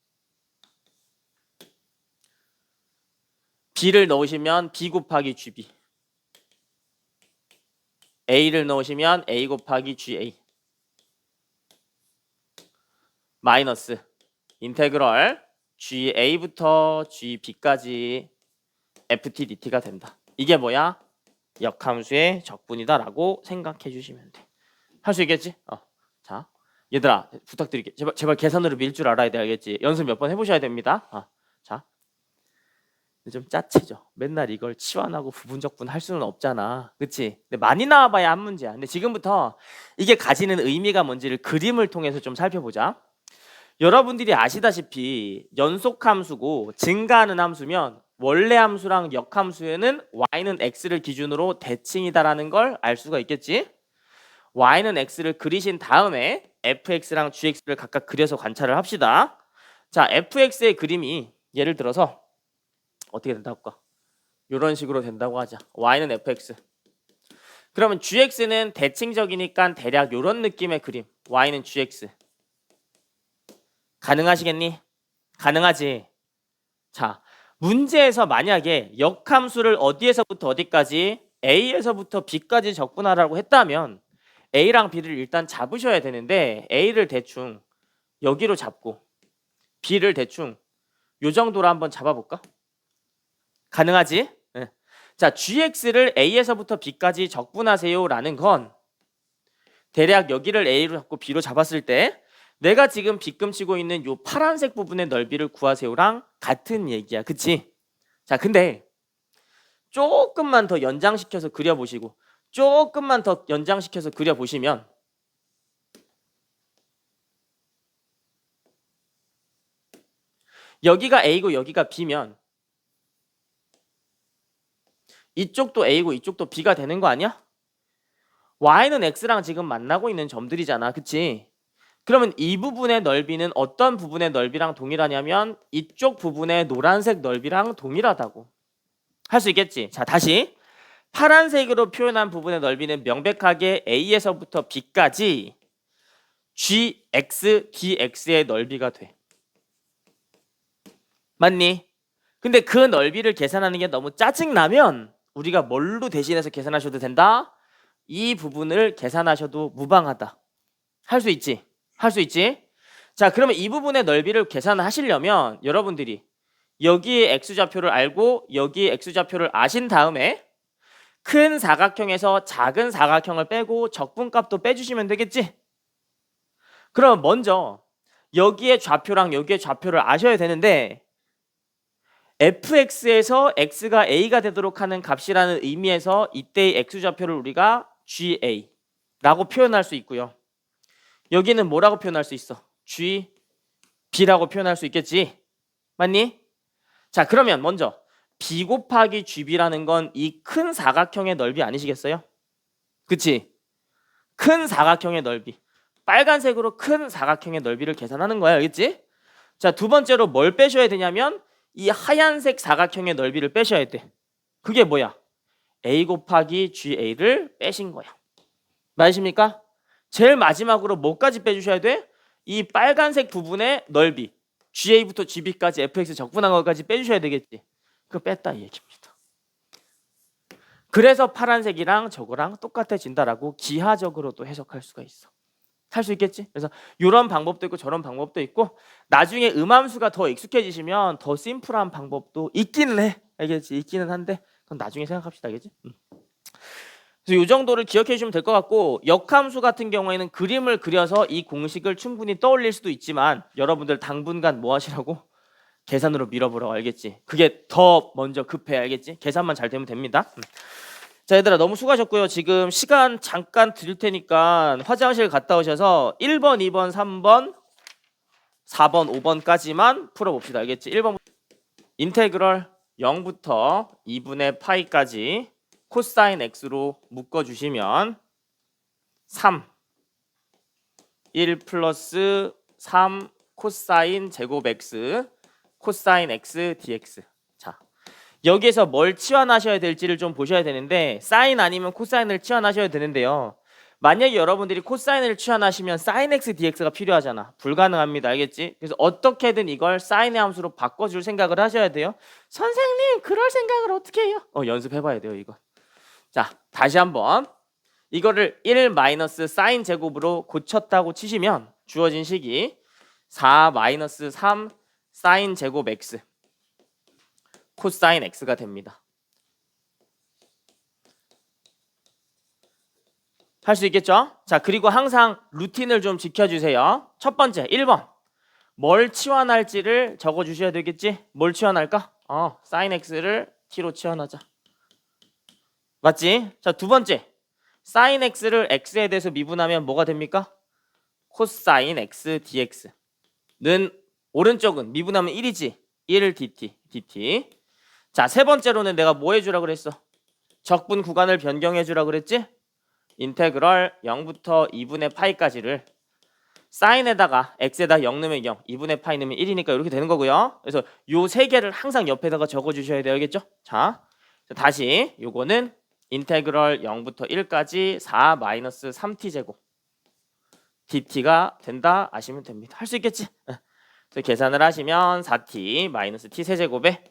b를 넣으시면 b 곱하기 gb, a를 넣으시면 a 곱하기 ga 마이너스 인테그럴 ga부터 gb까지 ft dt가 된다. 이게 뭐야? 역함수의 적분이다라고 생각해 주시면 돼. 할 수 있겠지? 자, 얘들아 부탁드릴게. 제발 계산으로 밀 줄 알아야 돼. 알겠지? 연습 몇 번 해보셔야 됩니다. 자, 좀 짜치죠. 맨날 이걸 치환하고 부분적분 할 수는 없잖아. 그치? 근데 많이 나와봐야 한 문제야. 근데 지금부터 이게 가지는 의미가 뭔지를 그림을 통해서 좀 살펴보자. 여러분들이 아시다시피 연속함수고 증가하는 함수면 원래 함수랑 역함수에는 y는 x를 기준으로 대칭이다라는 걸 알 수가 있겠지? y는 x를 그리신 다음에 fx랑 gx를 각각 그려서 관찰을 합시다. 자, fx의 그림이 예를 들어서 어떻게 된다고 할까? 이런 식으로 된다고 하자. y는 fx 그러면 gx는 대칭적이니까 대략 이런 느낌의 그림. y는 gx. 가능하시겠니? 가능하지. 자, 문제에서 만약에 역함수를 어디에서부터 어디까지 a에서부터 b까지 적분하라고 했다면 a랑 b를 일단 잡으셔야 되는데 a를 대충 여기로 잡고 b를 대충 요 정도로 한번 잡아볼까? 가능하지? 네. 자, gx를 a에서부터 b까지 적분하세요 라는 건 대략 여기를 a로 잡고 b로 잡았을 때 내가 지금 빗금 치고 있는 요 파란색 부분의 넓이를 구하세요랑 같은 얘기야. 그치? 자, 근데 조금만 더 연장시켜서 그려보시고 조금만 더 연장시켜서 그려보시면 여기가 a고 여기가 b면 이쪽도 a고 이쪽도 b가 되는 거 아니야? y는 x랑 지금 만나고 있는 점들이잖아. 그치? 그러면 이 부분의 넓이는 어떤 부분의 넓이랑 동일하냐면 이쪽 부분의 노란색 넓이랑 동일하다고. 할 수 있겠지? 자, 다시 파란색으로 표현한 부분의 넓이는 명백하게 a에서부터 b까지 gx, dx의 넓이가 돼. 맞니? 근데 그 넓이를 계산하는 게 너무 짜증나면 우리가 뭘로 대신해서 계산하셔도 된다? 이 부분을 계산하셔도 무방하다. 할 수 있지? 할 수 있지? 자, 그러면 이 부분의 넓이를 계산하시려면 여러분들이 여기에 x좌표를 알고 여기에 x좌표를 아신 다음에 큰 사각형에서 작은 사각형을 빼고 적분값도 빼주시면 되겠지? 그럼 먼저 여기에 좌표랑 여기에 좌표를 아셔야 되는데 fx에서 x가 a가 되도록 하는 값이라는 의미에서 이때의 x좌표를 우리가 ga라고 표현할 수 있고요. 여기는 뭐라고 표현할 수 있어? gb라고 표현할 수 있겠지? 맞니? 자, 그러면 먼저 b 곱하기 gb라는 건 이 큰 사각형의 넓이 아니시겠어요? 그치? 큰 사각형의 넓이. 빨간색으로 큰 사각형의 넓이를 계산하는 거야. 알겠지? 자, 두 번째로 뭘 빼셔야 되냐면 이 하얀색 사각형의 넓이를 빼셔야 돼. 그게 뭐야? a 곱하기 ga를 빼신 거야. 맞으십니까? 제일 마지막으로 뭐까지 빼주셔야 돼? 이 빨간색 부분의 넓이 ga부터 gb까지 fx 적분한 것까지 빼주셔야 되겠지. 그거 뺐다 이 얘기입니다. 그래서 파란색이랑 저거랑 똑같아진다라고 기하적으로도 해석할 수가 있어. 할 수 있겠지? 그래서 이런 방법도 있고 저런 방법도 있고 나중에 음함수가 더 익숙해지시면 더 심플한 방법도 있기는 해. 알겠지? 있기는 한데 그건 나중에 생각합시다. 알겠지? 그래서 이 정도를 기억해 주시면 될 것 같고 역함수 같은 경우에는 그림을 그려서 이 공식을 충분히 떠올릴 수도 있지만 여러분들 당분간 뭐 하시라고? 계산으로 밀어보라고. 알겠지? 그게 더 먼저 급해. 알겠지? 계산만 잘 되면 됩니다. 자, 얘들아 너무 수고하셨고요. 지금 시간 잠깐 드릴 테니까 화장실 갔다 오셔서 1번, 2번, 3번, 4번, 5번까지만 풀어봅시다. 알겠지? 1번 인테그럴 0부터 2분의 파이까지 코사인 x로 묶어주시면 3, 1 플러스 3 코사인 제곱 x, 코사인 x dx. 자, 여기에서 뭘 치환하셔야 될지를 좀 보셔야 되는데 사인 아니면 코사인을 치환하셔야 되는데요. 만약에 여러분들이 코사인을 치환하시면 사인 x dx가 필요하잖아. 불가능합니다. 알겠지? 그래서 어떻게든 이걸 사인의 함수로 바꿔줄 생각을 하셔야 돼요. 선생님 그럴 생각을 어떻게 해요? 연습해봐야 돼요 이거. 자, 다시 한번 이거를 1 마이너스 사인 제곱으로 고쳤다고 치시면 주어진 식이 4 마이너스 3 사인 제곱 x 코사인 x가 됩니다. 할 수 있겠죠? 자, 그리고 항상 루틴을 좀 지켜주세요. 첫 번째 1번 뭘 치환할지를 적어주셔야 되겠지? 뭘 치환할까? 사인 x를 t로 치환하자. 맞지? 자, 두 번째 사인 x를 x에 대해서 미분하면 뭐가 됩니까? 코사인 x dx는 오른쪽은 미분하면 1이지. 1 dt. 자, 세 번째로는 내가 뭐 해주라 그랬어? 적분 구간을 변경해주라 그랬지? 인테그럴 0부터 2분의 파이까지를 사인에다가 x에다 0 넣으면 0, 2분의 파이 넣으면 1이니까 이렇게 되는 거고요. 그래서 요 세 개를 항상 옆에다가 적어주셔야 돼요. 알겠죠? 자, 다시 요거는 인테그럴 0부터 1까지 4 마이너스 3t 제곱 dt가 된다 아시면 됩니다. 할 수 있겠지? 그래서 계산을 하시면 4t 마이너스 t 세제곱에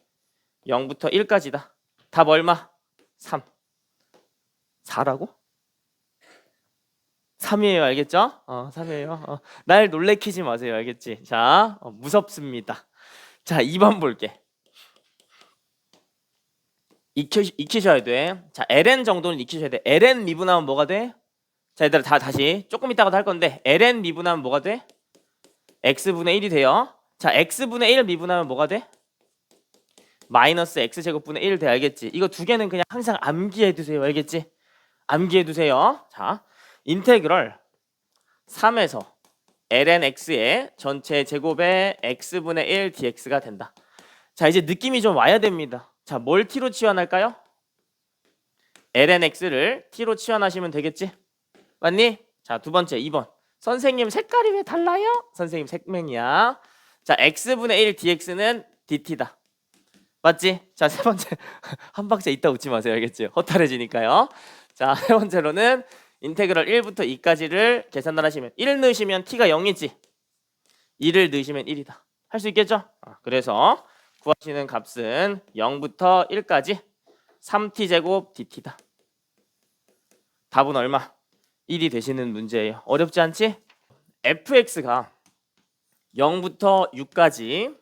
0부터 1까지다. 답 얼마? 3. 4라고? 3이에요. 알겠죠? 3이에요. 날 놀래키지 마세요. 알겠지? 자, 무섭습니다. 자, 2번 볼게. 익히셔야 돼. 자, ln 정도는 익히셔야 돼. ln 미분하면 뭐가 돼? 자, 얘들아 다시 조금 이따가도 할 건데 ln 미분하면 뭐가 돼? x분의 1이 돼요. 자, x분의 1 미분하면 뭐가 돼? 마이너스 x제곱분의 1 돼. 알겠지? 이거 두 개는 그냥 항상 암기해 두세요. 알겠지? 암기해 두세요. 자, 인테그럴 3에서 ln x의 전체 제곱에 x분의 1 dx가 된다. 자, 이제 느낌이 좀 와야 됩니다. 자, 뭘 t로 치환할까요? ln x를 t로 치환하시면 되겠지? 맞니? 자, 두 번째 2번. 선생님 색깔이 왜 달라요? 선생님 색맹이야. 자, x분의 1 dx는 dt다. 맞지? 자, 세 번째. 한 박자 있다 웃지 마세요. 알겠지? 허탈해지니까요. 자, 세 번째로는 인테그럴 1부터 2까지를 계산을 하시면 1 넣으시면 t가 0이지. 2를 넣으시면 1이다. 할 수 있겠죠? 그래서 구하시는 값은 0부터 1까지 3t 제곱 dt다. 답은 얼마? 1이 되시는 문제예요. 어렵지 않지? fx가 0부터 6까지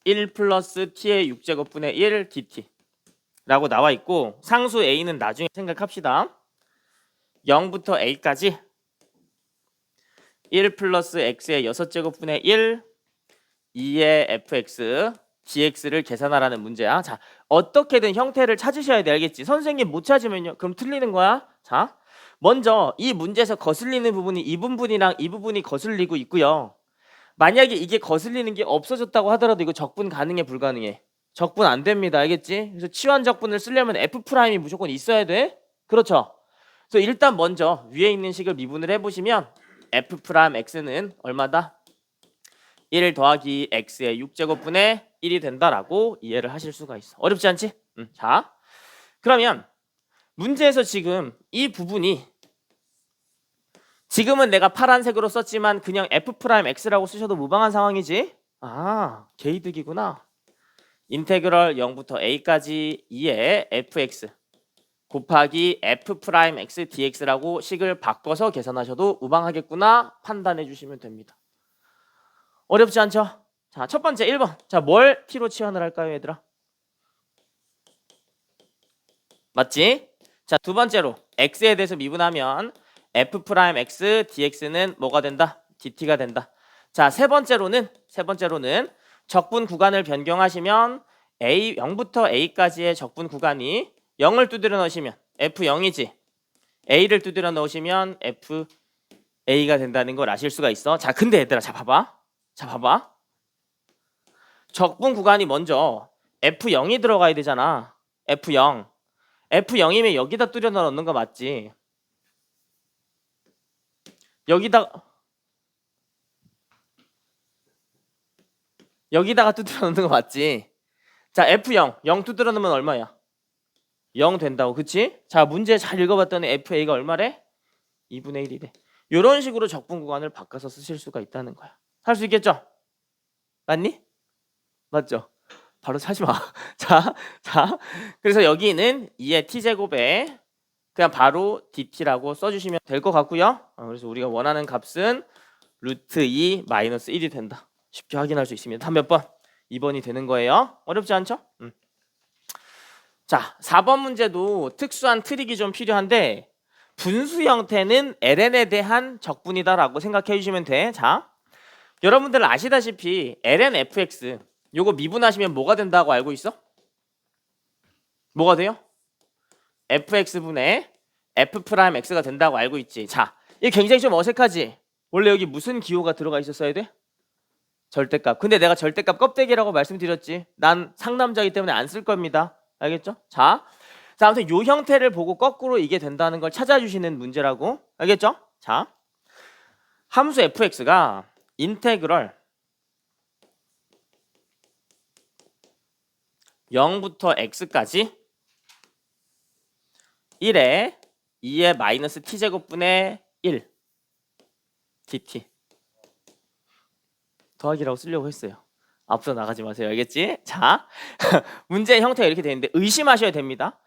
1 플러스 t의 6제곱분의 1 dt 라고 나와 있고 상수 a는 나중에 생각합시다. 0부터 a까지 1 플러스 x의 6제곱분의 1 2의 fx dx를 계산하라는 문제야. 자, 어떻게든 형태를 찾으셔야 돼. 알겠지? 선생님 못 찾으면요. 그럼 틀리는 거야. 자, 먼저 이 문제에서 거슬리는 부분이 이 부분이랑 이 부분이 거슬리고 있고요. 만약에 이게 거슬리는 게 없어졌다고 하더라도 이거 적분 가능해 불가능해? 적분 안 됩니다. 알겠지? 그래서 치환 적분을 쓰려면 F'이 무조건 있어야 돼. 그렇죠? 그래서 일단 먼저 위에 있는 식을 미분을 해보시면 F'X는 얼마다? 1 더하기 X의 6제곱분의 1이 된다라고 이해를 하실 수가 있어. 어렵지 않지? 자, 그러면 문제에서 지금 이 부분이 지금은 내가 파란색으로 썼지만 그냥 F'X라고 쓰셔도 무방한 상황이지? 개이득이구나. 인테그럴 0부터 a까지 2의 fx 곱하기 F'X dx라고 식을 바꿔서 계산하셔도 무방하겠구나 판단해 주시면 됩니다. 어렵지 않죠? 자, 첫 번째 1번. 자, 뭘 t로 치환을 할까요, 얘들아? 맞지? 자, 두 번째로 x에 대해서 미분하면 F'X dx는 뭐가 된다? dt가 된다. 자, 세 번째로는 적분 구간을 변경하시면 a 0부터 a까지의 적분 구간이 0을 두드려 넣으시면 f0이지. a를 두드려 넣으시면 fa가 된다는 걸 아실 수가 있어. 자, 근데 얘들아, 자 봐봐. 적분 구간이 먼저 f0이 들어가야 되잖아. f0이면 여기다 뚜려 넣는 거 맞지? 여기다가 두드려 넣는 거 맞지? 자, F0, 0 두드려 넣으면 얼마야? 0 된다고, 그치? 자, 문제 잘 읽어봤더니 FA가 얼마래? 2분의 1이래. 이런 식으로 적분 구간을 바꿔서 쓰실 수가 있다는 거야. 할 수 있겠죠? 맞니? 맞죠? 바로 사지 마. 자, 그래서 여기는 2의 t제곱에 그냥 바로 dt라고 써주시면 될 것 같고요. 그래서 우리가 원하는 값은 루트 2 마이너스 1이 된다. 쉽게 확인할 수 있습니다. 한 몇 번? 2번이 되는 거예요. 어렵지 않죠? 자, 4번 문제도 특수한 트릭이 좀 필요한데 분수 형태는 ln에 대한 적분이다라고 생각해 주시면 돼. 자, 여러분들 아시다시피 ln fx 요거 미분하시면 뭐가 된다고 알고 있어? 뭐가 돼요? fx분의 f'x가 된다고 알고 있지. 자, 이게 굉장히 좀 어색하지? 원래 여기 무슨 기호가 들어가 있었어야 돼? 절대값. 근데 내가 절대값 껍데기라고 말씀드렸지. 난 상남자이기 때문에 안 쓸 겁니다. 알겠죠? 자, 아무튼 요 형태를 보고 거꾸로 이게 된다는 걸 찾아주시는 문제라고. 알겠죠? 자, 함수 fx가 인테그럴 0부터 x까지 1에 2의 마이너스 t제곱분의 1 dt 더하기라고 쓰려고 했어요. 앞서 나가지 마세요. 알겠지? 자, 문제의 형태가 이렇게 되는데 의심하셔야 됩니다.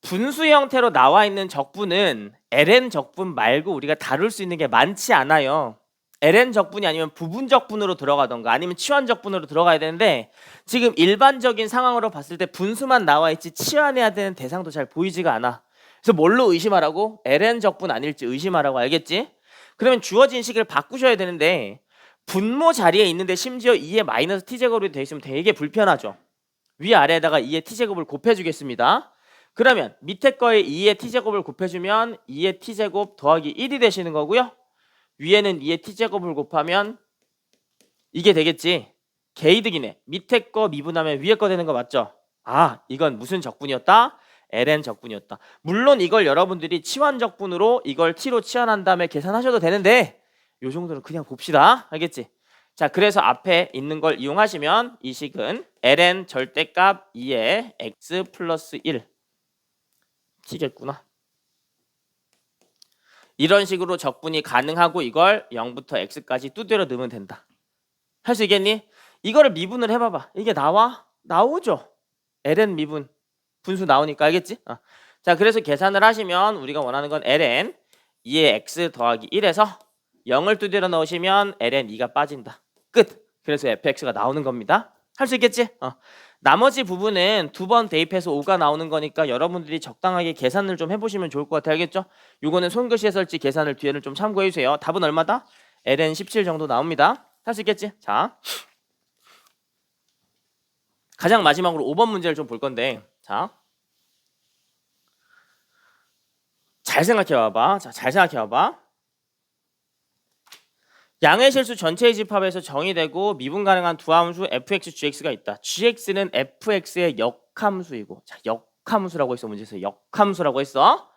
분수 형태로 나와 있는 적분은 ln 적분 말고 우리가 다룰 수 있는 게 많지 않아요. ln 적분이 아니면 부분 적분으로 들어가던가 아니면 치환 적분으로 들어가야 되는데 지금 일반적인 상황으로 봤을 때 분수만 나와 있지 치환해야 되는 대상도 잘 보이지가 않아. 그래서 뭘로 의심하라고? ln 적분 아닐지 의심하라고. 알겠지? 그러면 주어진 식을 바꾸셔야 되는데 분모 자리에 있는데 심지어 2의 마이너스 t제곱으로 되어 있으면 되게 불편하죠. 위아래에다가 2의 t제곱을 곱해주겠습니다. 그러면 밑에 거에 2의 t제곱을 곱해주면 2의 t제곱 더하기 1이 되시는 거고요. 위에는 2의 t제곱을 곱하면 이게 되겠지. 개이득이네. 밑에 거 미분하면 위에 거 되는 거 맞죠? 아, 이건 무슨 적분이었다? ln 적분이었다. 물론 이걸 여러분들이 치환 적분으로 이걸 t로 치환한 다음에 계산하셔도 되는데 요 정도는 그냥 봅시다. 알겠지? 자, 그래서 앞에 있는 걸 이용하시면 이 식은 ln 절대값 2의 x 플러스 1 t겠구나. 이런 식으로 적분이 가능하고 이걸 0부터 x까지 두드려 넣으면 된다. 할 수 있겠니? 이거를 미분을 해봐봐. 이게 나와? 나오죠. ln 미분 분수 나오니까. 알겠지? 자, 그래서 계산을 하시면 우리가 원하는 건 ln 2의 x 더하기 1에서 0을 두드려 넣으시면 ln 2가 빠진다. 끝. 그래서 fx가 나오는 겁니다. 할 수 있겠지? 나머지 부분은 두 번 대입해서 5가 나오는 거니까 여러분들이 적당하게 계산을 좀 해보시면 좋을 것 같아요. 알겠죠? 요거는 손글씨 해설지 계산을 뒤에는 좀 참고해 주세요. 답은 얼마다? ln 17 정도 나옵니다. 할 수 있겠지? 자, 가장 마지막으로 5번 문제를 좀 볼 건데, 자, 잘 생각해 와봐. 자, 잘 생각해 와봐. 양의 실수 전체의 집합에서 정의되고 미분 가능한 두 함수 fx, gx가 있다. gx는 fx의 역함수이고, 자, 역함수라고 했어. 문제에서 역함수라고 했어.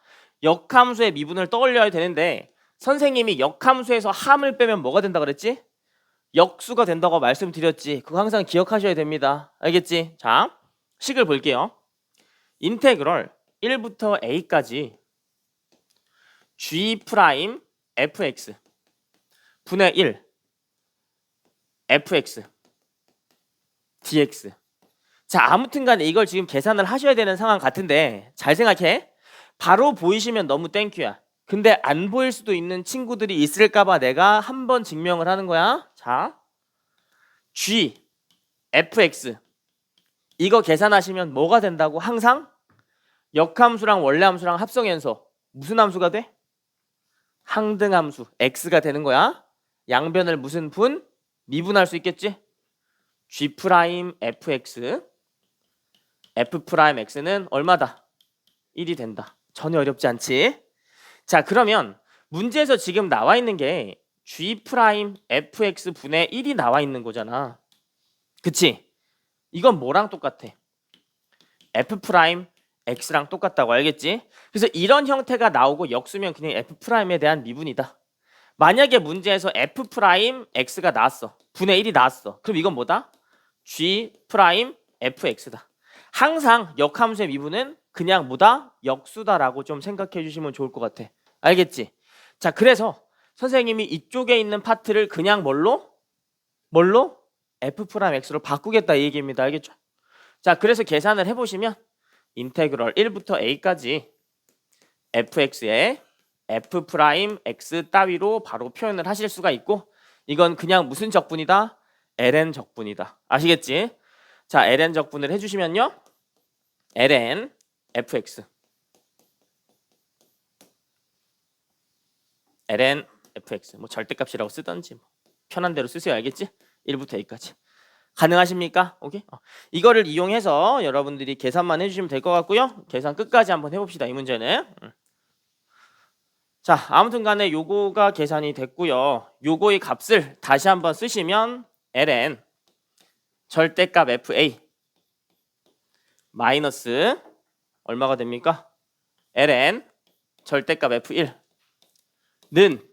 역함수의 미분을 떠올려야 되는데 선생님이 역함수에서 함을 빼면 뭐가 된다 그랬지? 역수가 된다고 말씀드렸지. 그거 항상 기억하셔야 됩니다. 알겠지? 자, 식을 볼게요. 인테그럴 1부터 a까지 g 프라임 fx 분의 1 fx dx. 자, 아무튼 간에 이걸 지금 계산을 하셔야 되는 상황 같은데 잘 생각해. 바로 보이시면 너무 땡큐야. 근데 안 보일 수도 있는 친구들이 있을까봐 내가 한번 증명을 하는 거야. 자, g fx 이거 계산하시면 뭐가 된다고? 항상 역함수랑 원래함수랑 합성연소 무슨 함수가 돼? 항등함수 x가 되는 거야. 양변을 무슨 분? 미분할 수 있겠지? g 프라임 fx f 프라임 x는 얼마다? 1이 된다. 전혀 어렵지 않지? 자, 그러면 문제에서 지금 나와 있는 게 g 프라임 fx 분의 1이 나와 있는 거잖아. 그치? 이건 뭐랑 똑같아? f 프라임 x랑 똑같다고. 알겠지? 그래서 이런 형태가 나오고 역수면 그냥 f 프라임에 대한 미분이다. 만약에 문제에서 f 프라임 x가 나왔어. 분의 1이 나왔어. 그럼 이건 뭐다? g 프라임 fx다. 항상 역함수의 미분은 그냥 뭐다? 역수다라고 좀 생각해 주시면 좋을 것 같아. 알겠지? 자, 그래서 선생님이 이쪽에 있는 파트를 그냥 뭘로? f 프라임 x로 바꾸겠다 이 얘기입니다. 알겠죠? 자, 그래서 계산을 해보시면 인테그럴 1부터 a까지 fx의 f 프라임 x 따위로 바로 표현을 하실 수가 있고 이건 그냥 무슨 적분이다? ln 적분이다. 아시겠지? 자, ln 적분을 해주시면요. ln fx ln fx 뭐 절대값이라고 쓰던지 뭐 편한 대로 쓰세요. 알겠지? 1부터 a까지. 가능하십니까? 오케이? 이거를 이용해서 여러분들이 계산만 해주시면 될 것 같고요. 계산 끝까지 한번 해봅시다. 이 문제는. 자, 아무튼 간에 요거가 계산이 됐고요. 요거의 값을 다시 한번 쓰시면 ln 절대값 fa 마이너스 얼마가 됩니까? ln 절대값 f1는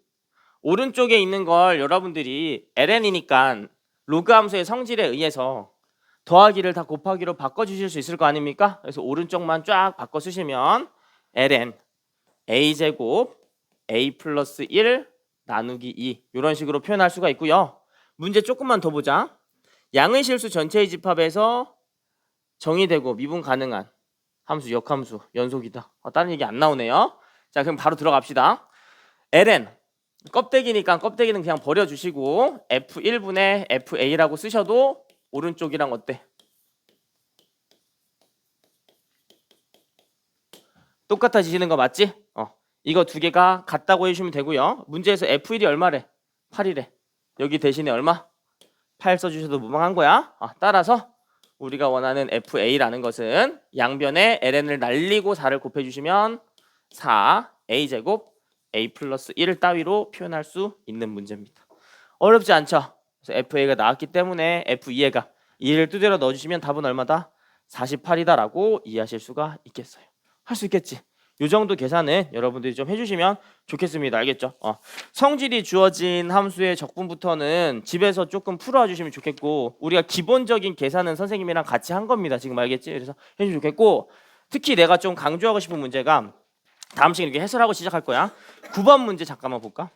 오른쪽에 있는 걸 여러분들이 ln이니까 로그 함수의 성질에 의해서 더하기를 다 곱하기로 바꿔주실 수 있을 거 아닙니까? 그래서 오른쪽만 쫙 바꿔 쓰시면 ln a제곱 a 플러스 1 나누기 2 이런 식으로 표현할 수가 있고요. 문제 조금만 더 보자. 양의 실수 전체의 집합에서 정의되고 미분 가능한 함수, 역함수, 연속이다. 다른 얘기 안 나오네요. 자, 그럼 바로 들어갑시다. ln 껍데기니까 껍데기는 그냥 버려주시고 f1분의 fa라고 쓰셔도 오른쪽이랑 어때? 똑같아지시는 거 맞지? 이거 두 개가 같다고 해주시면 되고요. 문제에서 f1이 얼마래? 8이래. 여기 대신에 얼마? 8 써주셔도 무방한 거야. 따라서 우리가 원하는 fa라는 것은 양변에 ln을 날리고 4를 곱해주시면 4 a제곱 a 플러스 1 따위로 표현할 수 있는 문제입니다. 어렵지 않죠? 그래서 fa가 나왔기 때문에 f2가 2를 두드려 넣어주시면 답은 얼마다? 48이다 라고 이해하실 수가 있겠어요. 할 수 있겠지? 이 정도 계산은 여러분들이 좀 해주시면 좋겠습니다. 알겠죠? 성질이 주어진 함수의 적분부터는 집에서 조금 풀어와 주시면 좋겠고, 우리가 기본적인 계산은 선생님이랑 같이 한 겁니다. 지금 알겠지? 그래서 해주시면 좋겠고, 특히 내가 좀 강조하고 싶은 문제가 다음 시간에 이렇게 해설하고 시작할 거야. 9번 문제 잠깐만 볼까?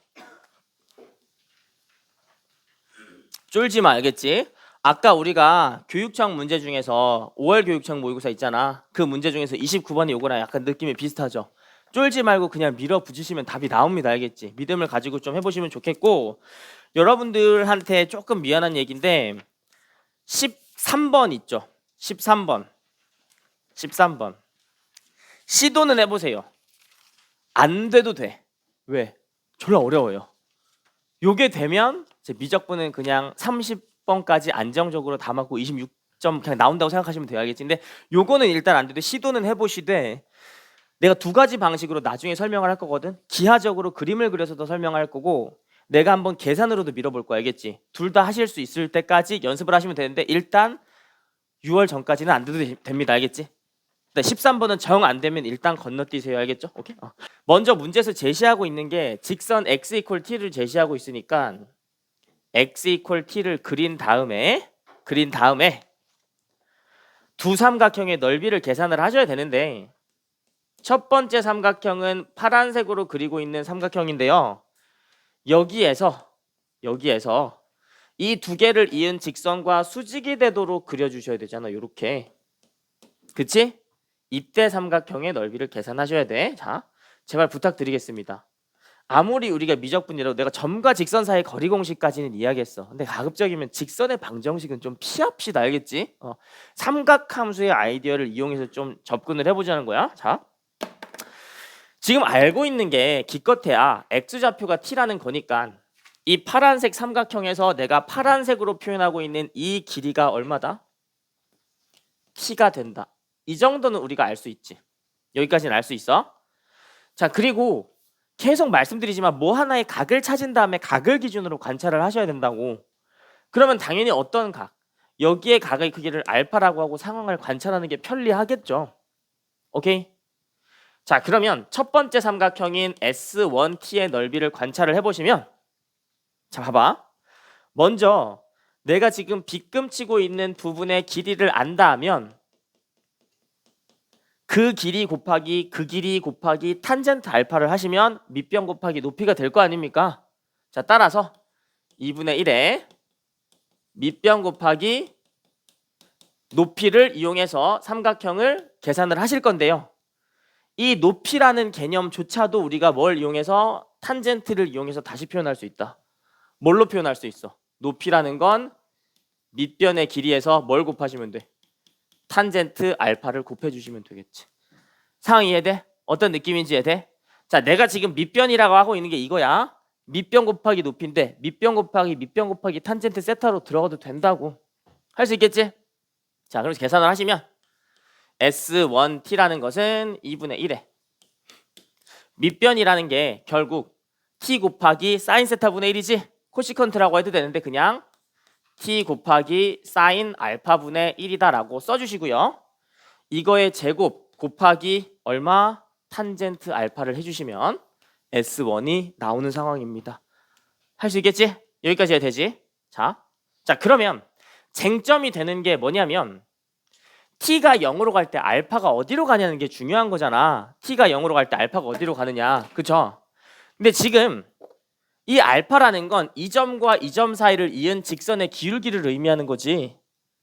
쫄지 마, 알겠지? 아까 우리가 교육청 문제 중에서 5월 교육청 모의고사 있잖아. 그 문제 중에서 29번이 요거랑 약간 느낌이 비슷하죠. 쫄지 말고 그냥 밀어붙이시면 답이 나옵니다. 알겠지? 믿음을 가지고 좀 해보시면 좋겠고, 여러분들한테 조금 미안한 얘기인데 13번 있죠? 13번 시도는 해보세요. 안 돼도 돼. 왜? 졸라 어려워요. 요게 되면 제 미적분은 그냥 30번까지 안정적으로 다 맞고 26점 그냥 나온다고 생각하시면 돼요. 알겠지? 근데 요거는 일단 안 돼도 시도는 해보시되, 내가 두 가지 방식으로 나중에 설명을 할 거거든. 기하적으로 그림을 그려서도 설명할 거고, 내가 한번 계산으로도 밀어볼 거야. 알겠지? 둘 다 하실 수 있을 때까지 연습을 하시면 되는데, 일단 6월 전까지는 안 돼도 됩니다. 알겠지? 13번은 정 안 되면 일단 건너뛰세요. 알겠죠? 오케이? 먼저 문제에서 제시하고 있는 게 직선 x equal t를 제시하고 있으니까 x equal t를 그린 다음에 두 삼각형의 넓이를 계산을 하셔야 되는데, 첫 번째 삼각형은 파란색으로 그리고 있는 삼각형인데요. 여기에서 이 두 개를 이은 직선과 수직이 되도록 그려주셔야 되잖아. 요렇게. 그치? 이때 삼각형의 넓이를 계산하셔야 돼. 자, 제발 부탁드리겠습니다. 아무리 우리가 미적분이라도 내가 점과 직선 사이의 거리 공식까지는 이해하겠어. 근데 가급적이면 직선의 방정식은 좀 피합시다. 알겠지? 삼각함수의 아이디어를 이용해서 좀 접근을 해보자는 거야. 자, 지금 알고 있는 게 기껏해야 x좌표가 t라는 거니까 이 파란색 삼각형에서 내가 파란색으로 표현하고 있는 이 길이가 얼마다? t가 된다. 이 정도는 우리가 알 수 있지. 여기까지는 알 수 있어. 자, 그리고 계속 말씀드리지만 뭐 하나의 각을 찾은 다음에 각을 기준으로 관찰을 하셔야 된다고. 그러면 당연히 어떤 각, 여기에 각의 크기를 알파라고 하고 상황을 관찰하는 게 편리하겠죠. 오케이? 자, 그러면 첫 번째 삼각형인 S1T의 넓이를 관찰을 해보시면, 자, 봐봐. 먼저 내가 지금 빗금치고 있는 부분의 길이를 안다 하면 그 길이 곱하기 탄젠트 알파를 하시면 밑변 곱하기 높이가 될 거 아닙니까? 자, 따라서 2분의 1에 밑변 곱하기 높이를 이용해서 삼각형을 계산을 하실 건데요. 이 높이라는 개념조차도 우리가 뭘 이용해서 탄젠트를 이용해서 다시 표현할 수 있다. 뭘로 표현할 수 있어? 높이라는 건 밑변의 길이에서 뭘 곱하시면 돼? 탄젠트 알파를 곱해주시면 되겠지. 상황 이해돼? 어떤 느낌인지 이해돼? 자, 내가 지금 밑변이라고 하고 있는 게 이거야. 밑변 곱하기 높이인데 밑변 곱하기 탄젠트 세타로 들어가도 된다고. 할 수 있겠지? 자, 그래서 계산을 하시면 S1T라는 것은 2분의 1에 밑변이라는 게 결국 T 곱하기 사인 세타분의 1이지? 코시컨트라고 해도 되는데 그냥 T 곱하기 사인 알파분의 1이다 라고 써주시고요. 이거의 제곱 곱하기 얼마? 탄젠트 알파를 해주시면 S1이 나오는 상황입니다. 할 수 있겠지? 여기까지 해야 되지? 자, 그러면 쟁점이 되는 게 뭐냐면 t가 0으로 갈 때 알파가 어디로 가냐는 게 중요한 거잖아. t가 0으로 갈 때 알파가 어디로 가느냐. 그쵸? 근데 지금 이 알파라는 건 이 점과 이 점 사이를 이은 직선의 기울기를 의미하는 거지.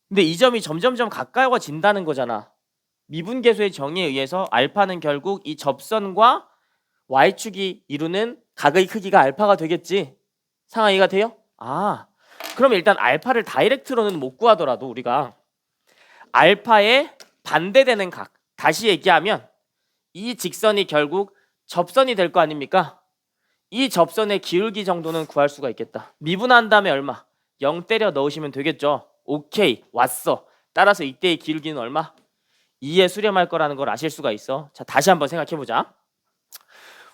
근데 이 점이 점점점 가까워진다는 거잖아. 미분계수의 정의에 의해서 알파는 결국 이 접선과 y축이 이루는 각의 크기가 알파가 되겠지. 상황 이해가 돼요? 그럼 일단 알파를 다이렉트로는 못 구하더라도 우리가 알파에 반대되는 각, 다시 얘기하면 이 직선이 결국 접선이 될 거 아닙니까? 이 접선의 기울기 정도는 구할 수가 있겠다. 미분한 다음에 얼마? 0 때려 넣으시면 되겠죠. 오케이, 왔어. 따라서 이때의 기울기는 얼마? 2에 수렴할 거라는 걸 아실 수가 있어. 자, 다시 한번 생각해보자.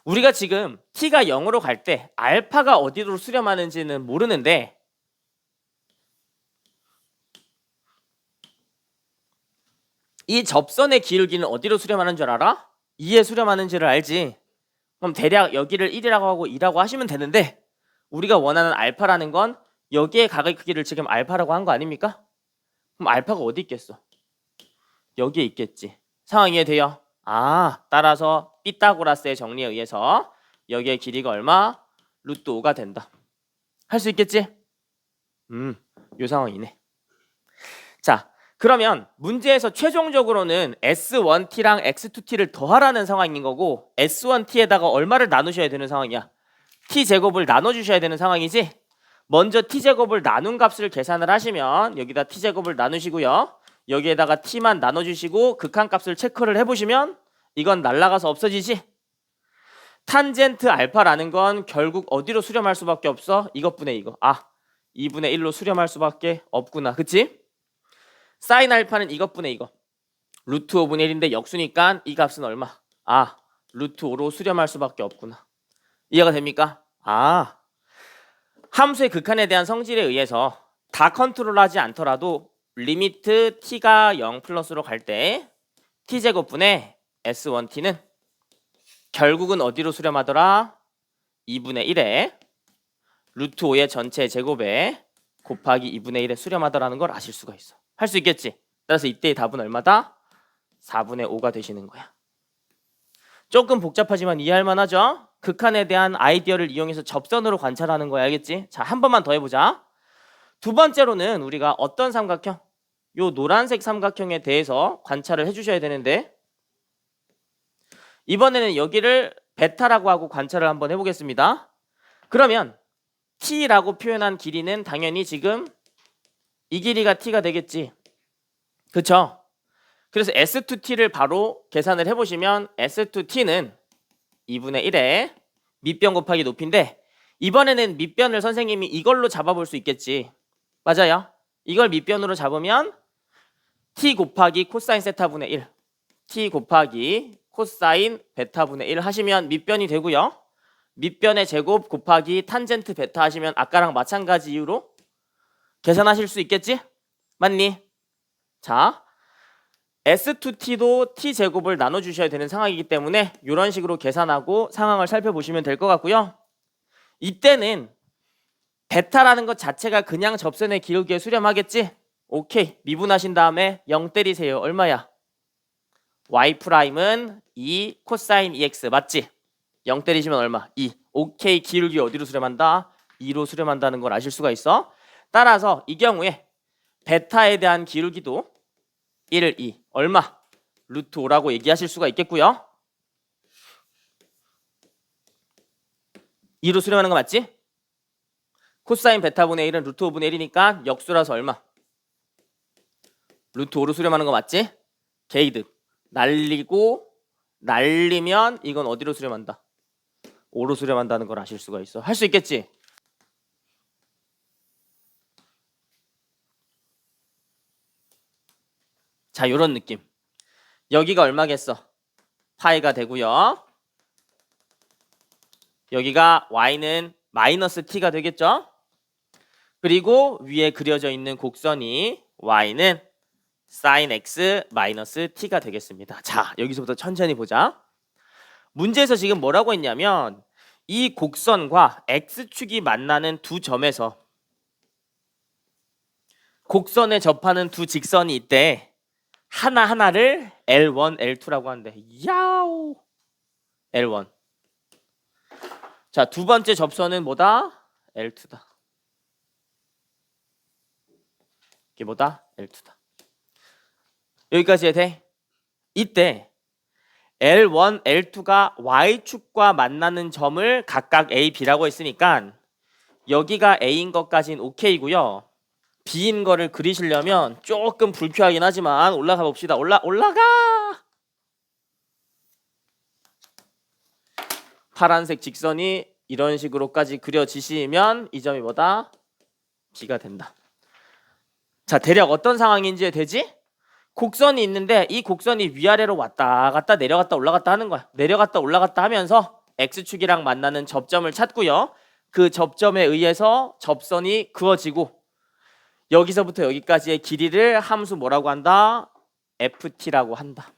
우리가 지금 t가 0으로 갈 때 알파가 어디로 수렴하는지는 모르는데 이 접선의 기울기는 어디로 수렴하는 줄 알아? 2에 수렴하는지를 알지. 그럼 대략 여기를 1이라고 하고 2라고 하시면 되는데 우리가 원하는 알파라는 건 여기에 각의 크기를 지금 알파라고 한 거 아닙니까? 그럼 알파가 어디 있겠어? 여기에 있겠지. 상황 이해돼요? 따라서 피타고라스의 정리에 의해서 여기의 길이가 얼마? 루트 5가 된다. 할 수 있겠지? 요 상황이네. 자, 그러면 문제에서 최종적으로는 S1t랑 X2t를 더하라는 상황인 거고 S1t에다가 얼마를 나누셔야 되는 상황이야? t제곱을 나눠주셔야 되는 상황이지? 먼저 t제곱을 나눈 값을 계산을 하시면 여기다 t제곱을 나누시고요. 여기에다가 t만 나눠주시고 극한값을 체크를 해보시면 이건 날라가서 없어지지? 탄젠트 알파라는 건 결국 어디로 수렴할 수밖에 없어? 이것분의 이거. 2분의 1로 수렴할 수밖에 없구나. 그치? 사인 알파는 이것분의 이거. 루트 5분의 1인데 역수니까 이 값은 얼마? 루트 5로 수렴할 수밖에 없구나. 이해가 됩니까? 함수의 극한에 대한 성질에 의해서 다 컨트롤하지 않더라도 리미트 t가 0 플러스로 갈 때 t제곱분의 s1t는 결국은 어디로 수렴하더라? 2분의 1에 루트 5의 전체 제곱에 곱하기 2분의 1에 수렴하더라는 걸 아실 수가 있어. 할 수 있겠지? 따라서 이때의 답은 얼마다? 4분의 5가 되시는 거야. 조금 복잡하지만 이해할 만하죠? 극한에 대한 아이디어를 이용해서 접선으로 관찰하는 거야. 알겠지? 자, 한 번만 더 해보자. 두 번째로는 우리가 어떤 삼각형? 요 노란색 삼각형에 대해서 관찰을 해주셔야 되는데 이번에는 여기를 베타라고 하고 관찰을 한번 해보겠습니다. 그러면 t라고 표현한 길이는 당연히 지금 이 길이가 t가 되겠지. 그쵸? 그래서 S2t를 바로 계산을 해보시면 S2t는 2분의 1에 밑변 곱하기 높이인데 이번에는 밑변을 선생님이 이걸로 잡아볼 수 있겠지. 맞아요. 이걸 밑변으로 잡으면 t 곱하기 코사인 세타분의 1 t 곱하기 코사인 베타분의 1 하시면 밑변이 되고요. 밑변의 제곱 곱하기 탄젠트 베타 하시면 아까랑 마찬가지 이유로 계산하실 수 있겠지? 맞니? 자, S2t도 t제곱을 나눠주셔야 되는 상황이기 때문에 이런 식으로 계산하고 상황을 살펴보시면 될 것 같고요. 이때는 베타라는 것 자체가 그냥 접선의 기울기에 수렴하겠지? 오케이, 미분하신 다음에 0 때리세요. 얼마야? y''은 2 코사인 2x 맞지? 0 때리시면 얼마? 2. 오케이, 기울기 어디로 수렴한다? 2로 수렴한다는 걸 아실 수가 있어. 따라서 이 경우에 베타에 대한 기울기도 1, 2 얼마? 루트 5라고 얘기하실 수가 있겠고요. 2로 수렴하는 거 맞지? 코사인 베타분의 1은 루트 5분의 1이니까 역수라서 얼마? 루트 5로 수렴하는 거 맞지? 개이득. 날리면 이건 어디로 수렴한다? 5로 수렴한다는 걸 아실 수가 있어. 할 수 있겠지? 자, 요런 느낌. 여기가 얼마겠어? 파이가 되고요. 여기가 y는 마이너스 t가 되겠죠? 그리고 위에 그려져 있는 곡선이 y는 sin x 마이너스 t가 되겠습니다. 자, 여기서부터 천천히 보자. 문제에서 지금 뭐라고 했냐면 이 곡선과 x축이 만나는 두 점에서 곡선에 접하는 두 직선이 있대. 하나하나를 L1, L2라고 하는데 야오 L1. 자, 두 번째 접선은 뭐다? L2다. 이게 뭐다? L2다. 여기까지 돼? 이때 L1, L2가 Y축과 만나는 점을 각각 A, B라고 했으니까 여기가 A인 것까지는 오케이고요. B인 거를 그리시려면 조금 불쾌하긴 하지만 올라가 봅시다. 올라가! 파란색 직선이 이런 식으로까지 그려지시면 이 점이 뭐다? B가 된다. 자, 대략 어떤 상황인지 되지? 곡선이 있는데 이 곡선이 위아래로 왔다 갔다 내려갔다 올라갔다 하는 거야. 내려갔다 올라갔다 하면서 X축이랑 만나는 접점을 찾고요. 그 접점에 의해서 접선이 그어지고 여기서부터 여기까지의 길이를 함수 뭐라고 한다? FT라고 한다.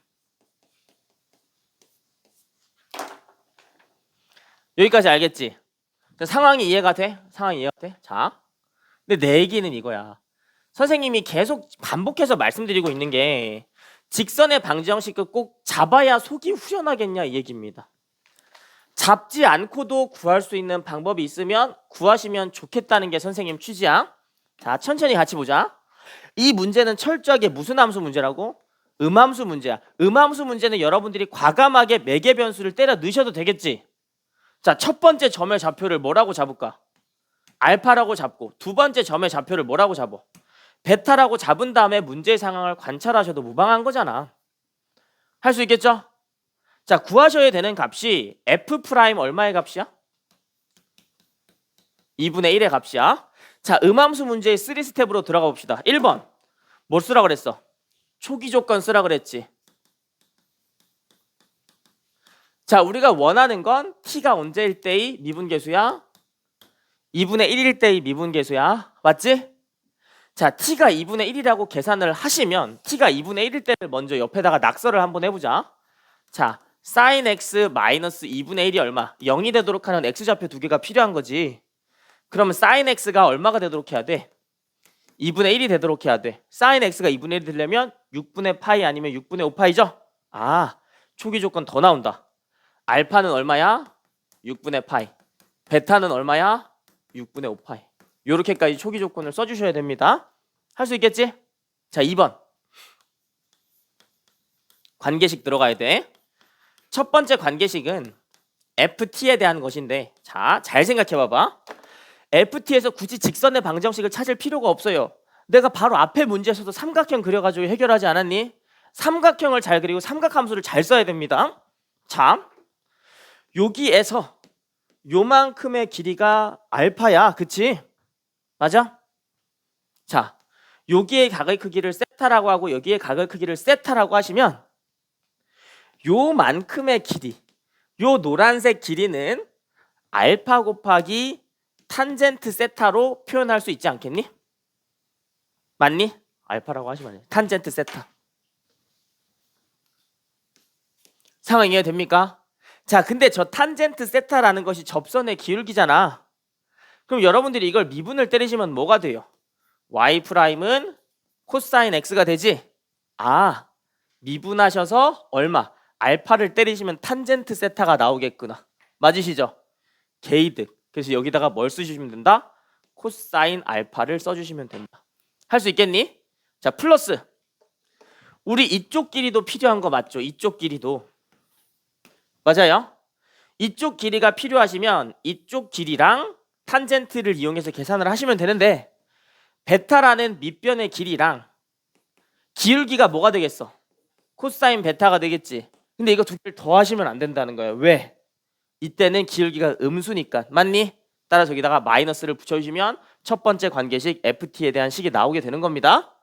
여기까지 알겠지? 상황이 이해가 돼? 상황이 이해가 돼? 자, 근데 내 얘기는 이거야. 선생님이 계속 반복해서 말씀드리고 있는 게 직선의 방정식을 꼭 잡아야 속이 후련하겠냐 이 얘기입니다. 잡지 않고도 구할 수 있는 방법이 있으면 구하시면 좋겠다는 게 선생님 취지야. 자, 천천히 같이 보자. 이 문제는 철저하게 무슨 함수 문제라고? 음함수 문제야. 음함수 문제는 여러분들이 과감하게 매개 변수를 때려 넣으셔도 되겠지. 자, 첫 번째 점의 좌표를 뭐라고 잡을까? 알파라고 잡고 두 번째 점의 좌표를 뭐라고 잡어? 베타라고 잡은 다음에 문제의 상황을 관찰하셔도 무방한 거잖아. 할 수 있겠죠? 자, 구하셔야 되는 값이 F' 얼마의 값이야? 2분의 1의 값이야. 자, 음함수 문제의 3스텝으로 들어가 봅시다. 1번 뭐 쓰라 그랬어? 초기 조건 쓰라 그랬지. 자, 우리가 원하는 건 t가 언제일 때의 미분계수야? 2분의 1일 때의 미분계수야. 맞지? 자, t가 2분의 1이라고 계산을 하시면 t가 2분의 1일 때를 먼저 옆에다가 낙서를 한번 해보자. 자, sin x 마이너스 2분의 1이 얼마? 0이 되도록 하는 x좌표 두 개가 필요한 거지. 그러면 sin x가 얼마가 되도록 해야 돼? 2분의 1이 되도록 해야 돼. sin x가 2분의 1이 되려면 6분의 파이 아니면 6분의 5파이죠? 아, 초기 조건 더 나온다. 알파는 얼마야? 6분의 파이. 베타는 얼마야? 6분의 5파이. 요렇게까지 초기 조건을 써주셔야 됩니다. 할 수 있겠지? 자, 2번 관계식 들어가야 돼. 첫 번째 관계식은 FT에 대한 것인데, 자, 잘 생각해 봐봐. FT에서 굳이 직선의 방정식을 찾을 필요가 없어요. 내가 바로 앞에 문제에서도 삼각형 그려가지고 해결하지 않았니? 삼각형을 잘 그리고 삼각함수를 잘 써야 됩니다. 자, 여기에서 요만큼의 길이가 알파야, 그치? 맞아? 자, 여기의 각의 크기를 세타라고 하고 여기의 각의 크기를 세타라고 하시면 요만큼의 길이, 요 노란색 길이는 알파 곱하기 탄젠트 세타로 표현할 수 있지 않겠니? 맞니? 알파라고 하시면 안 돼. 탄젠트 세타. 상황 이해됩니까? 자, 근데 저 탄젠트 세타라는 것이 접선의 기울기잖아. 그럼 여러분들이 이걸 미분을 때리시면 뭐가 돼요? Y'은 코사인 X가 되지? 아, 미분하셔서 얼마? 알파를 때리시면 탄젠트 세타가 나오겠구나. 맞으시죠? 게이득. 그래서 여기다가 뭘 쓰시면 된다? 코사인 알파를 써주시면 된다. 할 수 있겠니? 자, 플러스 우리 이쪽 길이도 필요한 거 맞죠? 이쪽 길이도. 맞아요? 이쪽 길이가 필요하시면 이쪽 길이랑 탄젠트를 이용해서 계산을 하시면 되는데 베타라는 밑변의 길이랑 기울기가 뭐가 되겠어? 코사인 베타가 되겠지. 근데 이거 두 개를 더하시면 안 된다는 거예요. 왜? 이때는 기울기가 음수니까. 맞니? 따라서 여기다가 마이너스를 붙여주시면 첫 번째 관계식 FT에 대한 식이 나오게 되는 겁니다.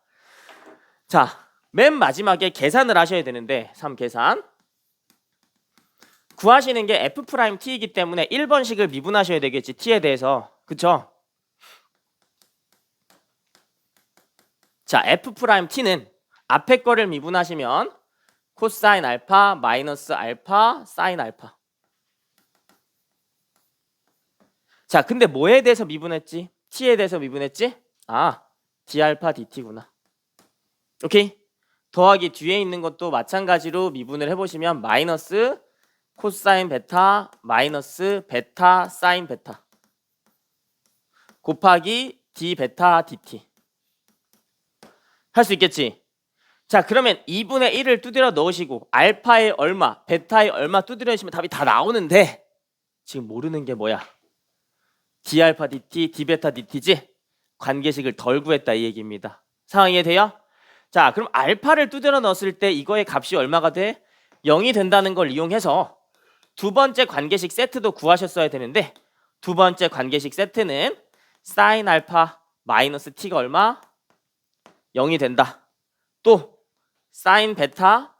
자, 맨 마지막에 계산을 하셔야 되는데 3 계산. 구하시는 게 F'T이기 때문에 1번식을 미분하셔야 되겠지. T에 대해서. 그쵸? 자, F'T는 앞에 거를 미분하시면 코사인 알파 마이너스 알파 사인 알파. 자, 근데 뭐에 대해서 미분했지? T에 대해서 미분했지? 아, d 알파 dt구나. 오케이? 더하기 뒤에 있는 것도 마찬가지로 미분을 해보시면 마이너스 코사인 베타 마이너스 베타 사인 베타 곱하기 d 베타 dt 할 수 있겠지? 자, 그러면 2분의 1을 두드려 넣으시고 알파의 얼마, 베타의 얼마 두드려 넣으시면 답이 다 나오는데 지금 모르는 게 뭐야? d 알파 dt, d 베타 dt지? 관계식을 덜 구했다 이 얘기입니다. 상황 이해돼요? 자, 그럼 알파를 두드려 넣었을 때 이거의 값이 얼마가 돼? 0이 된다는 걸 이용해서 두 번째 관계식 세트도 구하셨어야 되는데 두 번째 관계식 세트는 사인 알파 마이너스 t가 얼마? 0이 된다. 또 사인 베타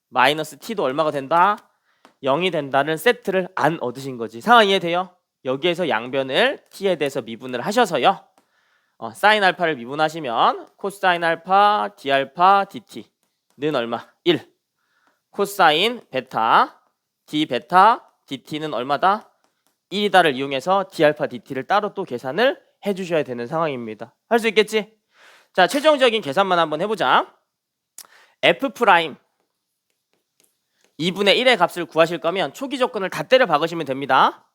마이너스 t도 얼마가 된다? 0이 된다는 세트를 안 얻으신 거지. 상황 이해돼요? 여기에서 양변을 t에 대해서 미분을 하셔서요. 사인 알파를 미분하시면 코사인 알파 d 알파 dt는 얼마? 1. 코사인 베타 d 베타 dt는 얼마다? 1이다를 이용해서 d 알파 dt를 따로 또 계산을 해주셔야 되는 상황입니다. 할 수 있겠지? 자, 최종적인 계산만 한번 해보자. f 프라임 2분의 1의 값을 구하실 거면 초기 조건을 다 때려 박으시면 됩니다.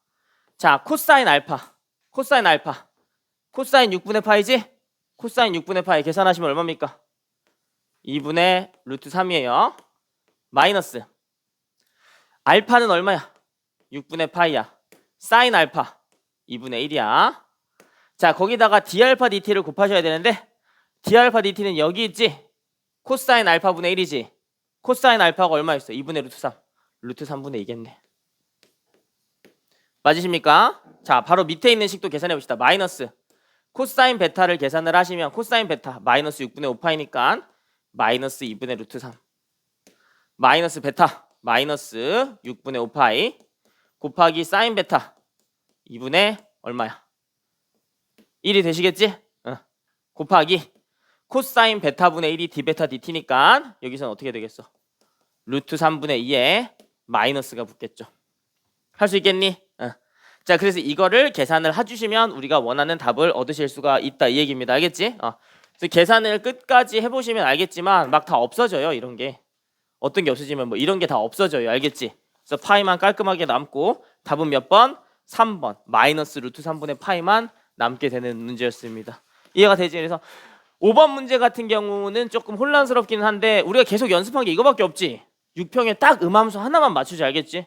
자, 코사인 알파 코사인 6분의 파이지? 코사인 6분의 파이 계산하시면 얼마입니까? 2분의 루트 3이에요. 마이너스 알파는 얼마야? 6분의 파이야. 사인 알파 2분의 1이야. 자, 거기다가 d 알파 dt를 곱하셔야 되는데 d 알파 dt는 여기 있지? 코사인 알파분의 1이지? 코사인 알파가 얼마였어? 2분의 루트 3. 루트 3분의 2겠네. 맞으십니까? 자, 바로 밑에 있는 식도 계산해 봅시다. 마이너스 코사인 베타를 계산을 하시면 코사인 베타 마이너스 6분의 5파이니까 마이너스 2분의 루트 3 마이너스 베타 마이너스 6분의 5파이 곱하기 사인 베타 2분의 얼마야? 1이 되시겠지? 곱하기 코사인 베타분의 1이 d 베타 dt니까 여기서는 어떻게 되겠어? 루트 3분의 2에 마이너스가 붙겠죠. 할 수 있겠니? 자, 그래서 이거를 계산을 해주시면 우리가 원하는 답을 얻으실 수가 있다 이 얘기입니다. 알겠지? 그래서 계산을 끝까지 해보시면 알겠지만 막 다 없어져요. 이런 게 어떤 게 없어지면 뭐 이런 게 다 없어져요. 알겠지? 그래서 파이만 깔끔하게 남고 답은 몇 번? 3번 마이너스 루트 3분의 파이만 남게 되는 문제였습니다. 이해가 되지? 그래서 5번 문제 같은 경우는 조금 혼란스럽기는 한데 우리가 계속 연습한 게 이거밖에 없지. 6평에 딱 음함수 하나만 맞추지. 알겠지?